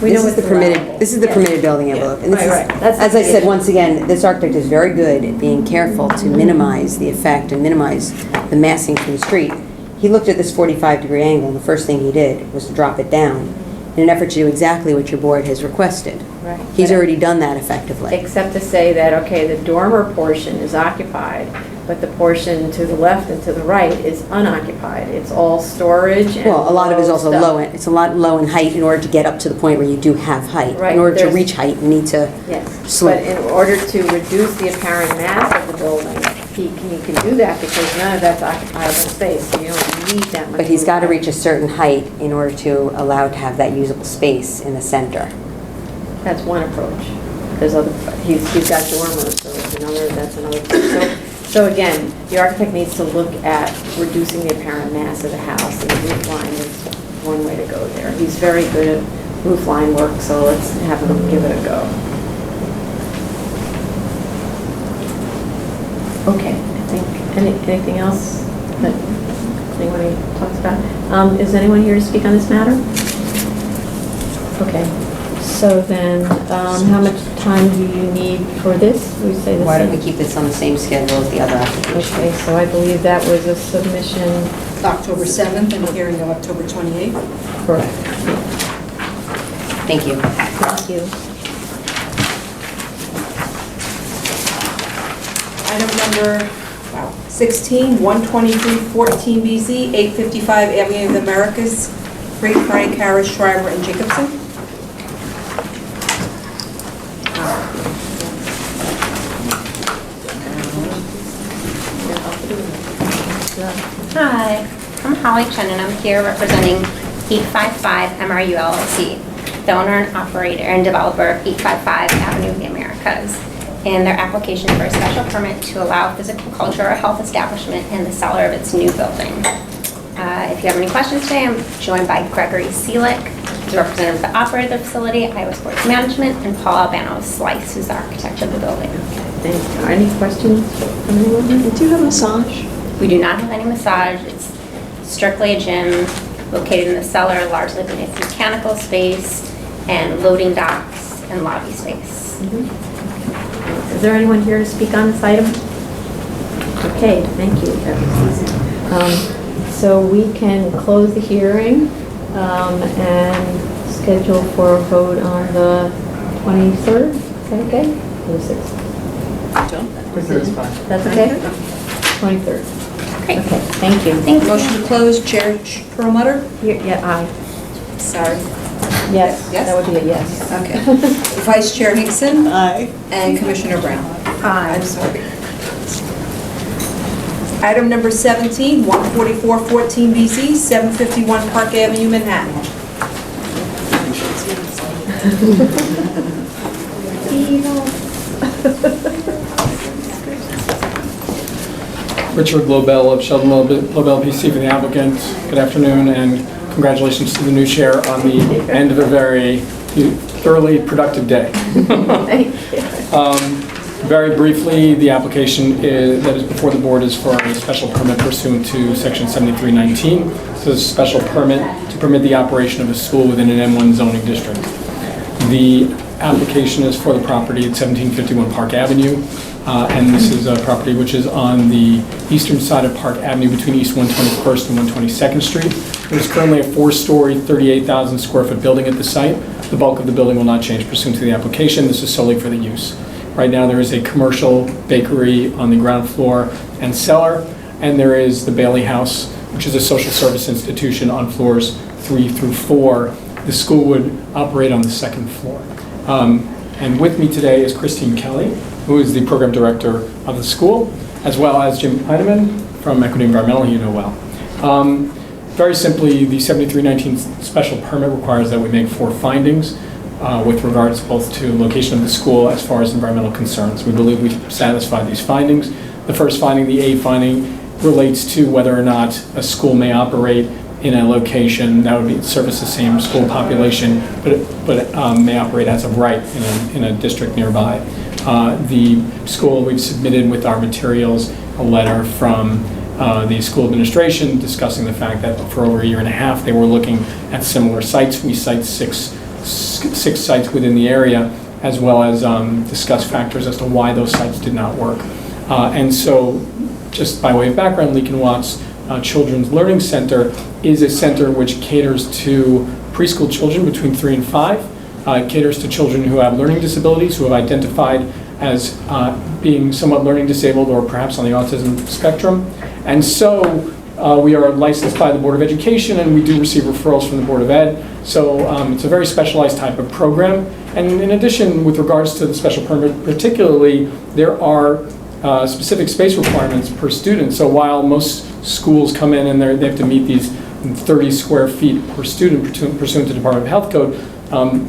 We this know is the it's permitted, allowable. this is the Yeah. permitted building envelope. And this Right, is- right. That's As I the said, issue. once again, this architect is very good at being careful to minimize the effect and minimize the massing from the street. He looked at this 45-degree angle, and the first thing he did was to drop it down in an effort to do exactly what your board has requested. Right. He's But- already done that effectively. Except to say that, okay, the dormer portion is occupied, but the portion to the left and to the right is unoccupied. It's all storage and Well, a lot of it is also stuff. low, it's a lot low in height in order to get up to the point where you do have height. Right, In order to there's- reach height, you need to Yes, slope. but in order to reduce the apparent mass of the building, he can do that because none of that's occupiable space, so you don't need that much. But he's got to roof reach a certain height in order to allow to have that usable space in the center. height. That's one approach. There's other, he's got dormers, so that's another approach. So again, the architect needs to look at reducing the apparent mass of the house, and the roof line is one way to go there. He's very good at roof line work, so let's have him give it a go. Okay, I think, anything else that anyone talks about? Is anyone here to speak on this matter? Okay, so then, how much time do you need for this? We say the Why don't we same. keep this on the same schedule as the other application? Okay, so I believe that was a submission. October 7th and a hearing of October 28th. Correct. Thank you. Thank you. Item number 16, 12314 BZ, 855 Avenue of the Americas, Great Frank, Harris, Schreiber, and Jacobson. Hi, I'm Holly Chen, and I'm here representing 855 MRU LLC, the owner and operator and developer of 855 Avenue of the Americas, and their application for a special permit to allow physical, culture, or health establishment in the cellar of its new building. If you have any questions today, I'm joined by Gregory Seelick, who's a representative of the operator of the facility, Iowa Sports Management, and Paul Albano Slice, who's the architect of the building. Thank you. Any questions from anyone? Do you have a massage? We do not have any massage. It's strictly a gym located in the cellar, largely beneath mechanical space and loading docks and lobby space. Is there anyone here to speak on this item? Okay, thank you. That was easy. So we can close the hearing and schedule for a vote on the 23rd. Is that okay? Or the 6th? That's okay? 23rd. Great. Okay, thank you. Thank you. Motion to close, Chair Perlmutter? Yeah, aye. Sorry. Yes, Yes? that would be a yes. Okay. Vice Chair Hinkson Aye. and Commissioner Brown. Aye. I'm sorry. Item number 17, 14414 BZ, 751 Park Avenue, Manhattan. Richard Lobel of Sheldon Lobel PC for the applicant. Good afternoon, and congratulations to the new chair on the end of a very thoroughly productive day. Thank you. Very briefly, the application that is before the board is for a special permit pursuant to section 7319. So it's a special permit to permit the operation of a school within an M1 zoning district. The application is for the property at 1751 Park Avenue, and this is a property which is on the eastern side of Park Avenue between East 121st and 122nd Street. There's currently a 4-story, 38,000 square foot building at the site. The bulk of the building will not change pursuant to the application. This is solely for the use. Right now, there is a commercial bakery on the ground floor and cellar, and there is the Bailey House, which is a social service institution on floors 3 through 4. The school would operate on the second floor. And with me today is Christine Kelly, who is the program director of the school, as well as Jim Heidemann from Equity Environmental, you know well. Very simply, the 7319 special permit requires that we make 4 findings with regards both to location of the school as far as environmental concerns. We believe we've satisfied these findings. The first finding, the A finding, relates to whether or not a school may operate in a location that would service the same school population, but may operate as of right in a district nearby. The school, we've submitted with our materials a letter from the school administration discussing the fact that for over a year and a half they were looking at similar sites. We cite six sites within the area, as well as discuss factors as to why those sites did not work. And so, just by way of background, Leek and Watts Children's Learning Center is a center which caters to preschool children between 3 and 5. It caters to children who have learning disabilities, who have identified as being somewhat learning disabled or perhaps on the autism spectrum. And so we are licensed by the Board of Education, and we do receive referrals from the Board of Ed. So it's a very specialized type of program. And in addition, with regards to the special permit particularly, there are specific space requirements per student. So while most schools come in and they have to meet these 30 square feet per student pursuant to Department of Health Code,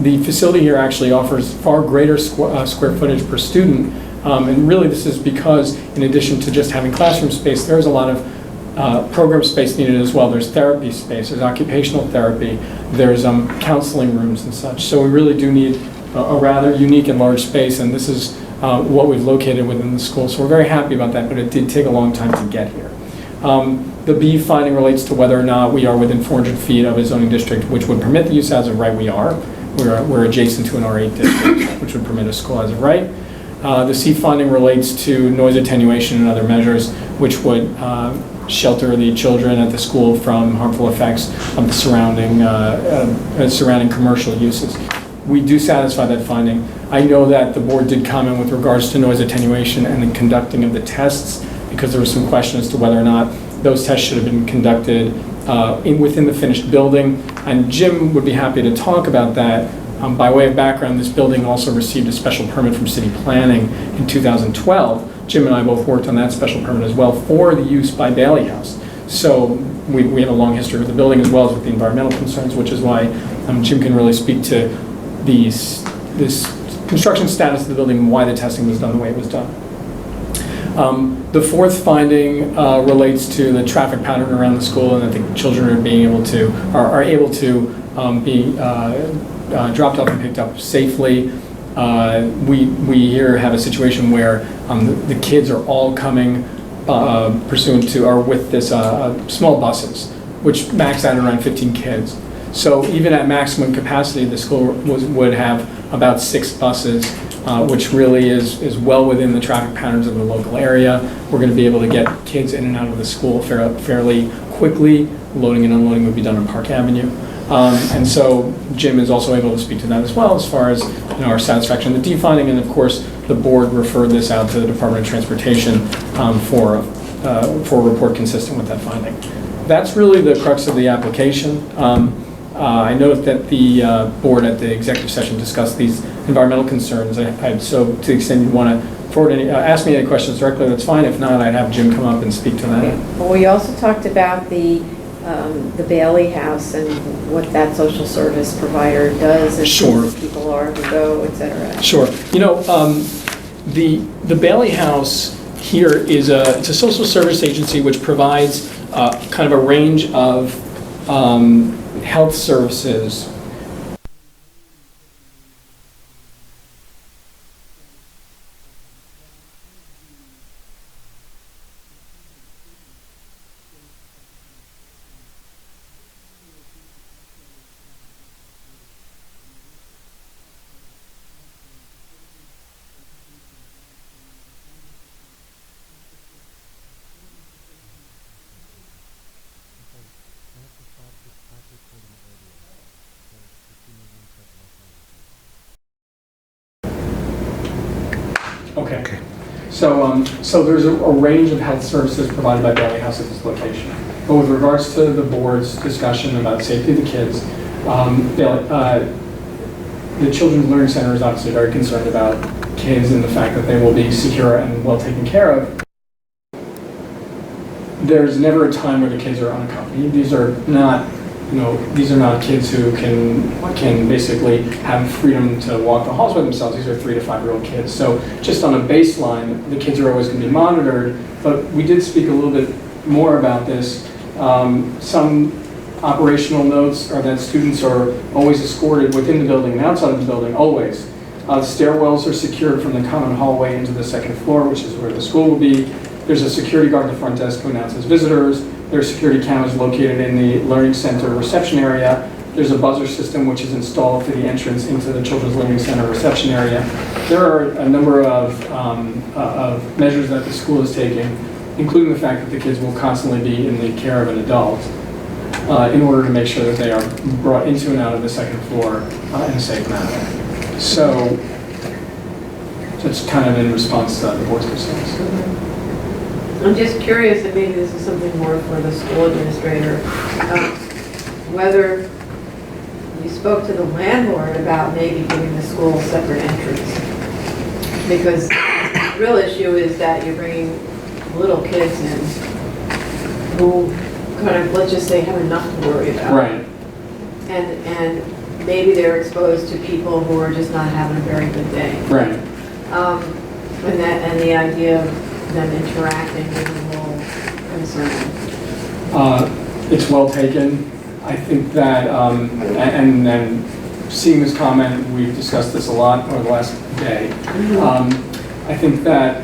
the facility here actually offers far greater square footage per student. And really this is because in addition to just having classroom space, there's a lot of program space needed as well. There's therapy space, there's occupational therapy, there's counseling rooms and such. So we really do need a rather unique and large space, and this is what we've located within the school. So we're very happy about that, but it did take a long time to get here. The B finding relates to whether or not we are within 400 feet of a zoning district which would permit the use as of right. We are. We're adjacent to an R8 district which would permit a school as of right. The C finding relates to noise attenuation and other measures which would shelter the children at the school from harmful effects of the surrounding commercial uses. We do satisfy that finding. I know that the board did comment with regards to noise attenuation and the conducting of the tests, because there was some question as to whether or not those tests should have been conducted within the finished building. And Jim would be happy to talk about that. By way of background, this building also received a special permit from city planning in 2012. Jim and I both worked on that special permit as well for the use by Bailey House. So we have a long history with the building as well as with the environmental concerns, which is why Jim can really speak to this construction status of the building and why the testing was done the way it was done. The fourth finding relates to the traffic pattern around the school, and that the children are able to be dropped off and picked up safely. We here have a situation where the kids are all coming pursuant to or with this small buses, which max out around 15 kids. So even at maximum capacity, the school would have about 6 buses, which really is well within the traffic patterns of the local area. We're going to be able to get kids in and out of the school fairly quickly. Loading and unloading would be done on Park Avenue. And so Jim is also able to speak to that as well as far as our satisfaction in the D finding, and of course the board referred this out to the Department of Transportation for a report consistent with that finding. That's really the crux of the application. I note that the board at the executive session discussed these environmental concerns. So to the extent you want to ask me any questions directly, that's fine. If not, I'd have Jim come up and speak to that. Well, we also talked about the Bailey House and what that social service provider does and Sure. who people are who go, et cetera. Sure. The Bailey House here is it's a social service agency which provides kind of a range of health services. Okay. So there's a range of health services provided by Bailey House at this location. But with regards to the board's discussion about safety of the kids, the Children's Learning Center is obviously very concerned about kids and the fact that they will be secure and well taken care of. There's never a time where the kids are unaccompanied. These are not kids who can basically have freedom to walk the halls by themselves. These are 3 to 5-year-old kids. So just on a baseline, the kids are always going to be monitored. But we did speak a little bit more about this. Some operational notes are that students are always escorted within the building and outside of the building, always. Stairwells are secured from the common hallway into the second floor, which is where the school will be. There's a security guard at the front desk who announces visitors. There's security cameras located in the Learning Center reception area. There's a buzzer system which is installed for the entrance into the Children's Learning Center reception area. There are a number of measures that the school is taking, including the fact that the kids will constantly be in the care of an adult in order to make sure that they are brought into and out of the second floor in a safe manner. So it's kind of in response to the board's concerns. I'm just curious, and maybe this is something more for the school administrator, whether you spoke to the landlord about maybe giving the school a separate entrance. Because the real issue is that you're bringing little kids in who kind of, let's just say, have enough to worry about. Right. And maybe they're exposed to people who are just not having a very good day. Right. And the idea of them interacting is a little concerning. It's well taken. I think that, and seeing this comment, we've discussed this a lot over the last day. I think that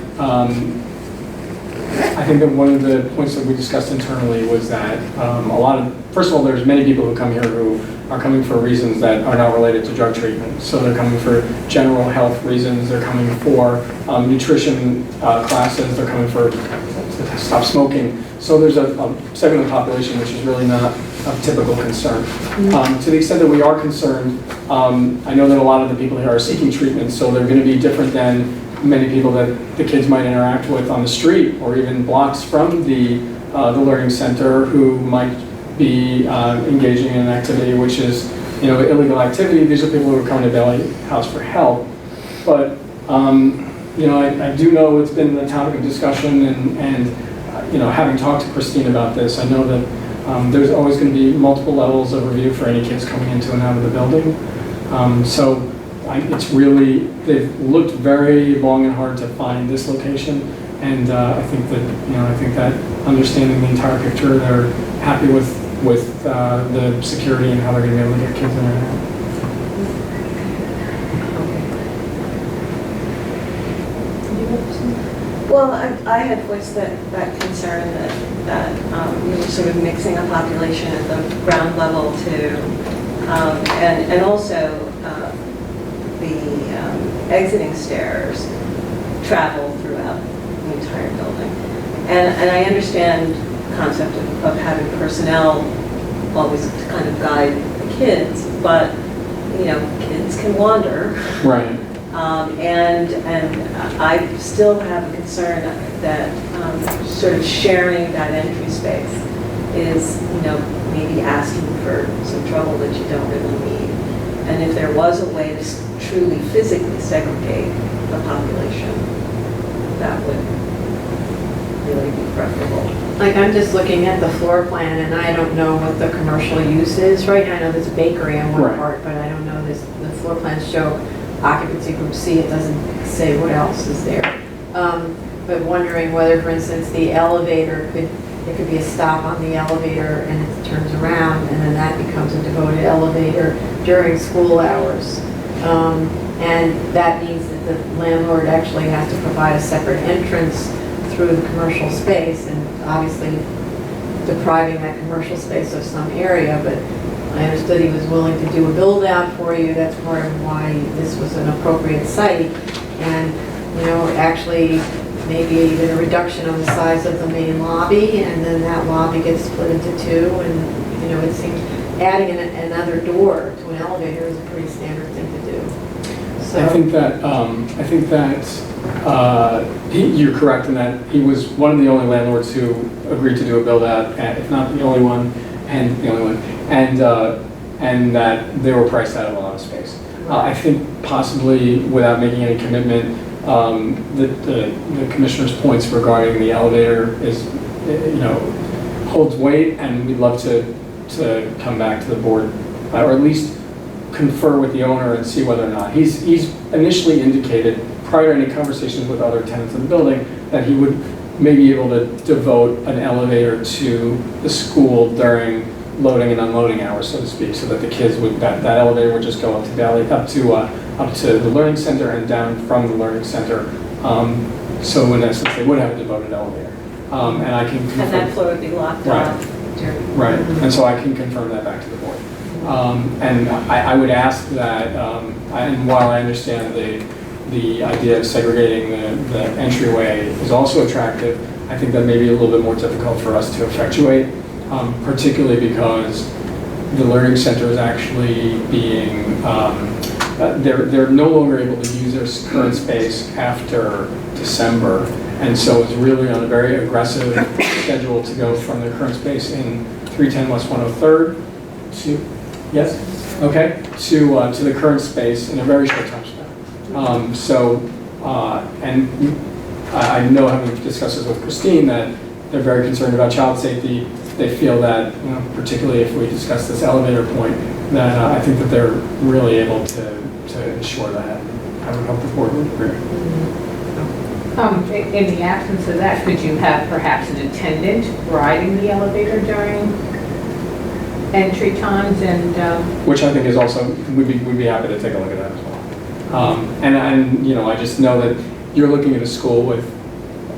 one of the points that we discussed internally was that first of all, there's many people who come here who are coming for reasons that are not related to drug treatment. So they're coming for general health reasons, they're coming for nutrition classes, they're coming for to stop smoking. So there's a segment of the population which is really not of typical concern. To the extent that we are concerned, I know that a lot of the people here are seeking treatment, so they're going to be different than many people that the kids might interact with on the street or even blocks from the learning center who might be engaging in an activity which is, illegal activity. These are people who are coming to Bailey House for help. But, I do know it's been a topic of discussion and having talked to Christine about this, I know that there's always going to be multiple levels of review for any kids coming into and out of the building. They've looked very long and hard to find this location, and I think that understanding the entire picture, they're happy with the security and how they're going to be able to get kids in and out. Well, I had voiced that concern that we were sort of mixing a population at the ground level too, and also the exiting stairs travel throughout the entire building. And I understand the concept of having personnel always to kind of guide the kids, but kids can wander. Right. And I still have a concern that sort of sharing that entry space is, maybe asking for some trouble that you don't really need. And if there was a way to truly physically segregate the population, that would really be preferable. Like, I'm just looking at the floor plan, and I don't know what the commercial use is right now. I know there's a bakery on one Right. part, but I don't know, the floor plans show occupancy group C, it doesn't say what else is there. But wondering whether, for instance, the elevator there could be a stop on the elevator and it turns around, and then that becomes a devoted elevator during school hours. And that means that the landlord actually has to provide a separate entrance through the commercial space, and obviously depriving that commercial space of some area, but I understood he was willing to do a build out for you. That's part of why this was an appropriate site. And, actually maybe even a reduction of the size of the main lobby, and then that lobby gets split into two, and, it seems adding another door to an elevator is a pretty standard thing to do. So- I think that you're correct in that he was one of the only landlords who agreed to do a build out, if not the only one, and that they were priced out of a lot of space. I think possibly without making any commitment, the commissioner's points regarding the elevator is, holds weight, and we'd love to come back to the board, or at least confer with the owner and see whether or not. He's initially indicated, prior to any conversations with other tenants in the building, that he would maybe be able to devote an elevator to the school during loading and unloading hours, so to speak, so that the kids would, that elevator would just go up to the learning center and down from the learning center. So in essence, they would have a devoted elevator. And I can confirm. And that floor would be locked off. Right, and so I can confirm that back to the board. And I would ask that, and while I understand the idea of segregating the entryway is also attractive, I think that may be a little bit more difficult for us to effectuate, particularly because the learning center is actually being, they're no longer able to use their current space after December, and so it's really on a very aggressive schedule to go from their current space in 310 West 103rd to, yes? Okay, to the current space in a very short time span. And I know, having discussed this with Christine, that they're very concerned about child safety. They feel that, particularly if we discuss this elevator point, that I think that they're really able to ensure that. I would hope the board would agree. In the absence of that, could you have perhaps an attendant riding the elevator during entry times and? Which I think is also, we'd be happy to take a look at that as well. And I just know that you're looking at a school with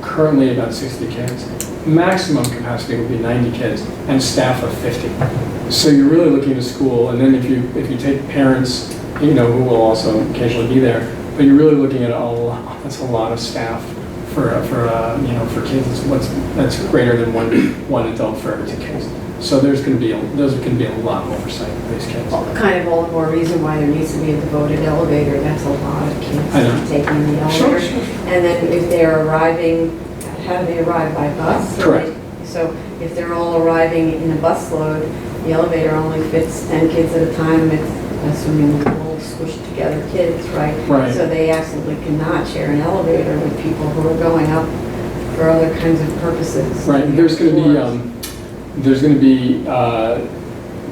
currently about 60 kids. Maximum capacity would be 90 kids and staff of 50. So you're really looking at a school, and then if you take parents, who will also occasionally be there, but you're really looking at that's a lot of staff for kids. That's greater than one adult for every 2 kids. So there's going to be a lot of oversight for these kids. Well, kind of all the more reason why there needs to be a devoted elevator. That's a lot of kids taking the elevator. Sure. And then if they're arriving, how do they arrive, by bus? Correct. So if they're all arriving in a bus load, the elevator only fits 10 kids at a time. It's assuming all squished together kids, right? Right. So they absolutely cannot share an elevator with people who are going up for other kinds of purposes. Right.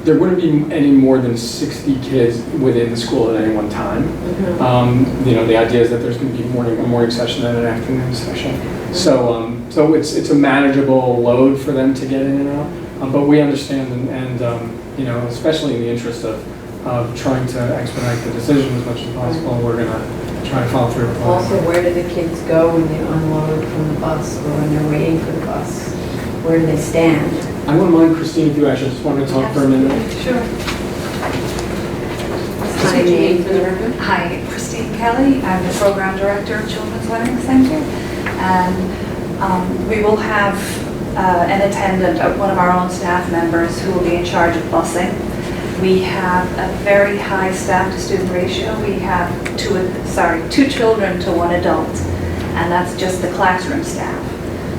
There wouldn't be any more than 60 kids within the school at any one time. Mm-hmm. The idea is that there's going to be a morning session and an afternoon session. So it's a manageable load for them to get in and out. But we understand, and especially in the interest of trying to expedite the decision as much as possible, we're going to try to follow through with that. Also, where do the kids go when they unload from the bus or when they're waiting for the bus? Where do they stand? I wouldn't mind, Christine, if you actually just wanted to talk for a minute. Sure. Hi, name for the record? Hi, Christine Kelly. I'm the Program Director of Children's Learning Center. And we will have an attendant, one of our own staff members, who will be in charge of busing. We have a very high staff-to-student ratio. We have two children to 1 adult, and that's just the classroom staff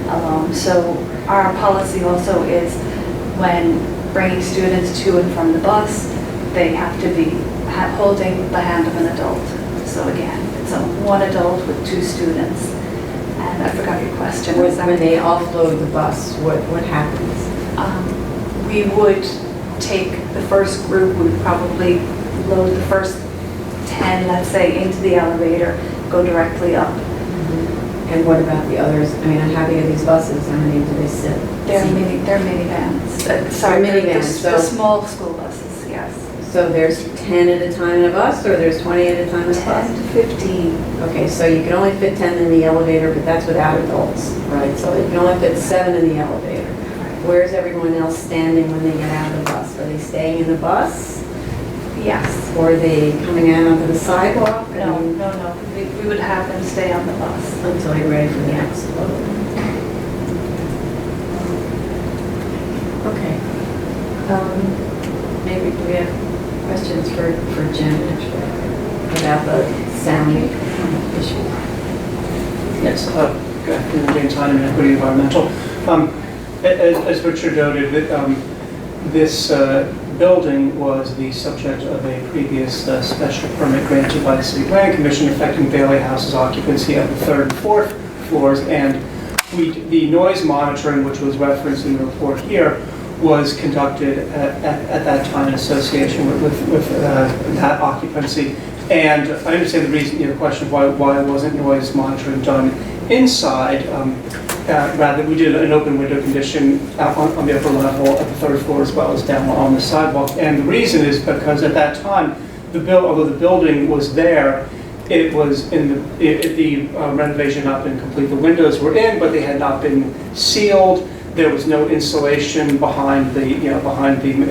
alone. So our policy also is when bringing students to and from the bus, they have to be holding the hand of an adult. So again, it's 1 adult with 2 students. And I forgot your question. When they offload the bus, what happens? We would take the first group, we would probably load the first 10, let's say, into the elevator, go directly up. And what about the others? I mean, how big are these buses? How many do they sit? They're minivans. Sorry, minivans. The small school buses, yes. So there's 10 at a time in a bus, or there's 20 at a time in a bus? 10 to 15. Okay, so you can only fit 10 in the elevator, but that's without adults, right? So you can only fit 7 in the elevator. Where's everyone else standing when they get out of the bus? Are they staying in the bus? Yes. Or are they coming out onto the sidewalk? No. We would have them stay on the bus. Until you're ready for the next load. Okay. Maybe we have questions for Jen, actually, about the sound issue. Yes, good afternoon, James Hyman, Equity Environmental. As Richard noted, this building was the subject of a previous special permit granted by the City Planning Commission affecting Bailey House's occupancy of the 3rd and 4th floors, and the noise monitoring, which was referenced in the report here, was conducted at that time in association with that occupancy. And I understand the reason, the question of why wasn't noise monitoring done inside. Rather, we did an open window condition on the upper level at the 3rd floor as well as down on the sidewalk. And the reason is because at that time, although the building was there, it was the renovation had not been complete. The windows were in, but they had not been sealed. There was no insulation behind the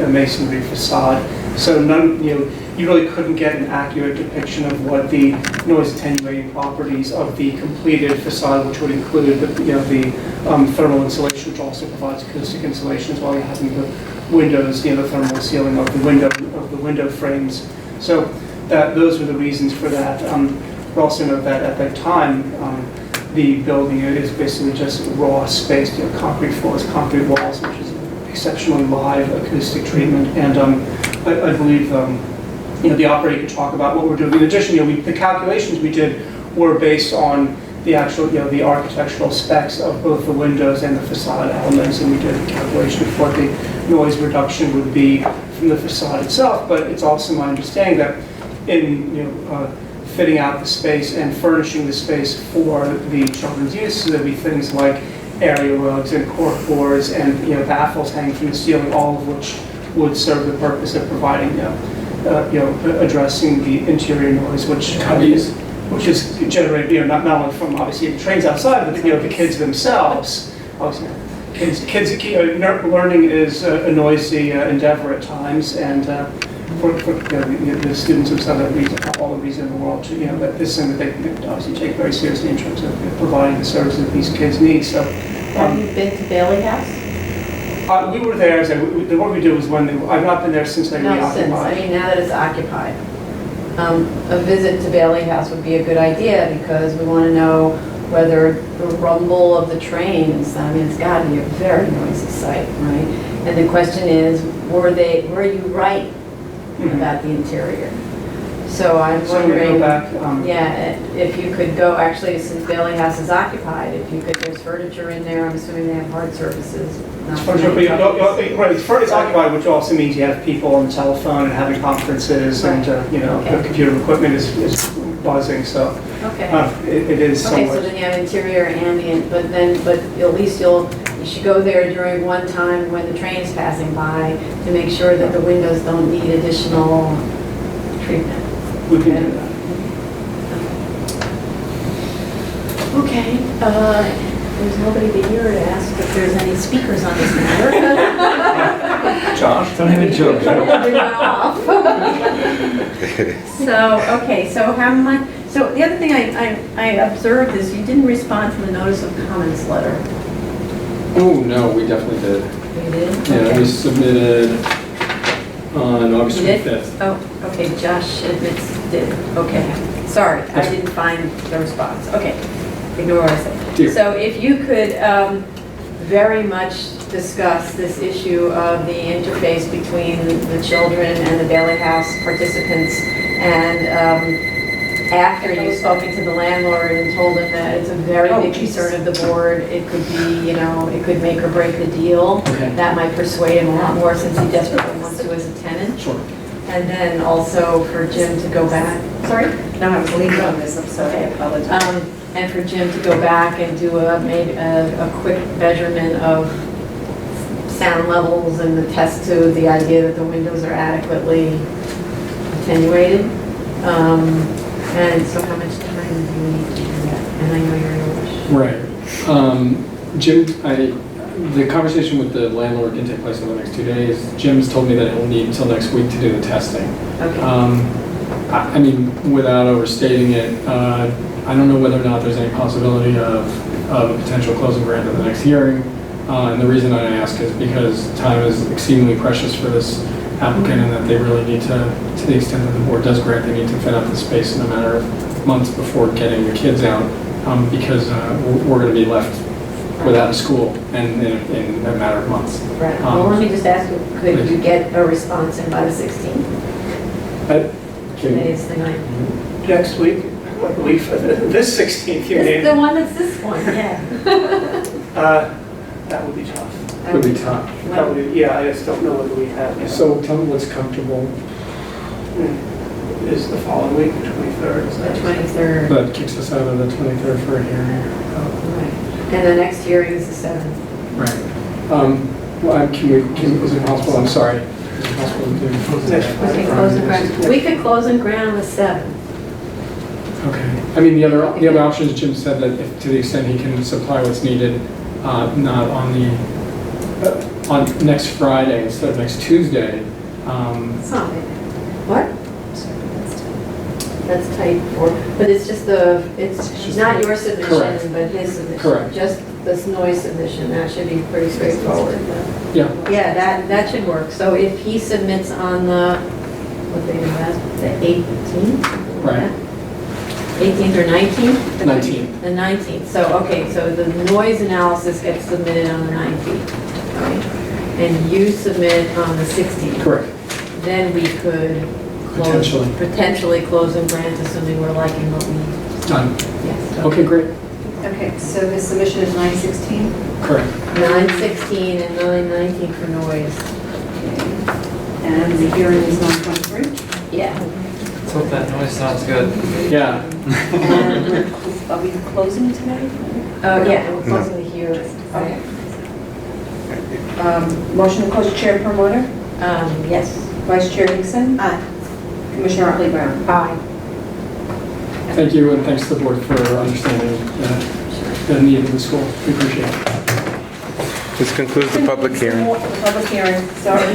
masonry facade. So you really couldn't get an accurate depiction of what the noise attenuating properties of the completed facade, which would include the thermal insulation, which also provides acoustic insulation, as well as having the windows, the thermal sealing of the window frames. So those were the reasons for that. We also know that at that time, the building is basically just raw space, concrete floors, concrete walls, which is exceptionally live acoustic treatment. And I believe the operator could talk about what we're doing. In addition, the calculations we did were based on the actual, the architectural specs of both the windows and the facade elements, and we did a calculation of what the noise reduction would be from the facade itself. But it's also my understanding that in fitting out the space and furnishing the space for the children's use, so there'd be things like area rugs and cork boards and baffles hanging from the ceiling, all of which would serve the purpose of providing addressing the interior noise, which is generated not only from obviously the trains outside, but the kids themselves. Kids learning is a noisy endeavor at times, and for the students themselves have all the reason in the world to that this is something that they obviously take very seriously in terms of providing the services that these kids need. So have you been to Bailey House? We were there. What we did was I've not been there since they reoccupied. Now that it's occupied. A visit to Bailey House would be a good idea because we want to know whether the rumble of the trains, it's got to be a very noisy site, right? And the question is, were you right about the interior? So I'm wondering, if you could go, actually, since Bailey House is occupied, there's furniture in there, I'm assuming they have hard surfaces. It's occupied, which also means you have people on the telephone and having conferences, and the computer equipment is buzzing. So it is. Okay, so then you have interior, ambient, but at least you should go there during one time when the train's passing by to make sure that the windows don't need additional treatment. We can do that. Okay, there's nobody here to ask if there's any speakers on this matter. Josh, don't even joke. Everyone off. So how much, so the other thing I observed is you didn't respond to the notice of comments letter. Oh, no, we definitely did. You did? Yeah, Okay. we submitted on August You did? 25th. Oh, okay, Josh admits did, okay. Sorry, I didn't find the response. Okay, ignore what I said. Dear. So if you could very much discuss this issue of the interface between the children and the Bailey House participants, and after you've spoken to the landlord and told him that it's a very big concern of the board, it could be, it could make or break the deal. Okay. That might persuade him a lot more since he desperately wants to as a tenant. Sure. And then also for Jim to go back, sorry? No, I was leaving on this, I'm sorry, I apologize. And for Jim to go back and do maybe a quick measurement of sound levels and the test to the idea that the windows are adequately attenuated. And so how much time do you need to do that? And I know you're in a rush. Right. Jim, the conversation with the landlord can take place over the next 2 days. Jim's told me that he'll need until next week to do the testing. Okay. Without overstating it, I don't know whether or not there's any possibility of a potential closing grant at the next hearing. And the reason I ask is because time is exceedingly precious for this applicant, and that they really need to the extent that the board does grant, they need to fit out the space in a matter of months before getting the kids out, because we're going to be left without a school in a matter of months. Right. Well, let me just ask you, could you get a response in by the 16th? Today's the 9th. Next week, I believe, this 16th, you This mean? is the one that's this one, yeah. That would be tough. Would be tough. That would be, yeah, I just don't know whether we have. So tell me what's comfortable. Is the following week, the 23rd, is The that? 23rd. That kicks us out of the 23rd for a hearing. Right. And the next hearing is the 7th. Right. Well, is it possible, I'm sorry, is it possible to do? We can close and grant, we could close and grant on the 7th. Okay. I mean, the other options, Jim said that if, to the extent he can supply what's needed, not on the, on next Friday instead of next Tuesday. It's not, what? That's tight for, but it's just it's not your submission, Correct. but his submission. Correct. Just this noise submission, that should be pretty straightforward. Yeah. Yeah, that should work. So if he submits on the, what day is that, the 18th? Right. 18th or 19th? 19th. The 19th. So, okay, so the noise analysis gets submitted on the 19th, right? And you submit on the 16th. Correct. Then we could potentially close and grant, assuming we're liking what we. Done. Yes. Okay, great. Okay, so the submission is 9/16? Correct. 9/16 and 9/19 for noise. And the hearing is 9/23? Yeah. Let's hope that noise sounds good. Yeah. And are we closing tonight? Oh, yeah, we're closing the hearing. Okay. Motion to close the chair per order? Yes. Vice Chair Nixon? Aye. Commissioner Otley Brown? Aye. Thank you, and thanks to the board for understanding the need of the school. We appreciate it. This concludes the public hearing. The public hearing, sorry.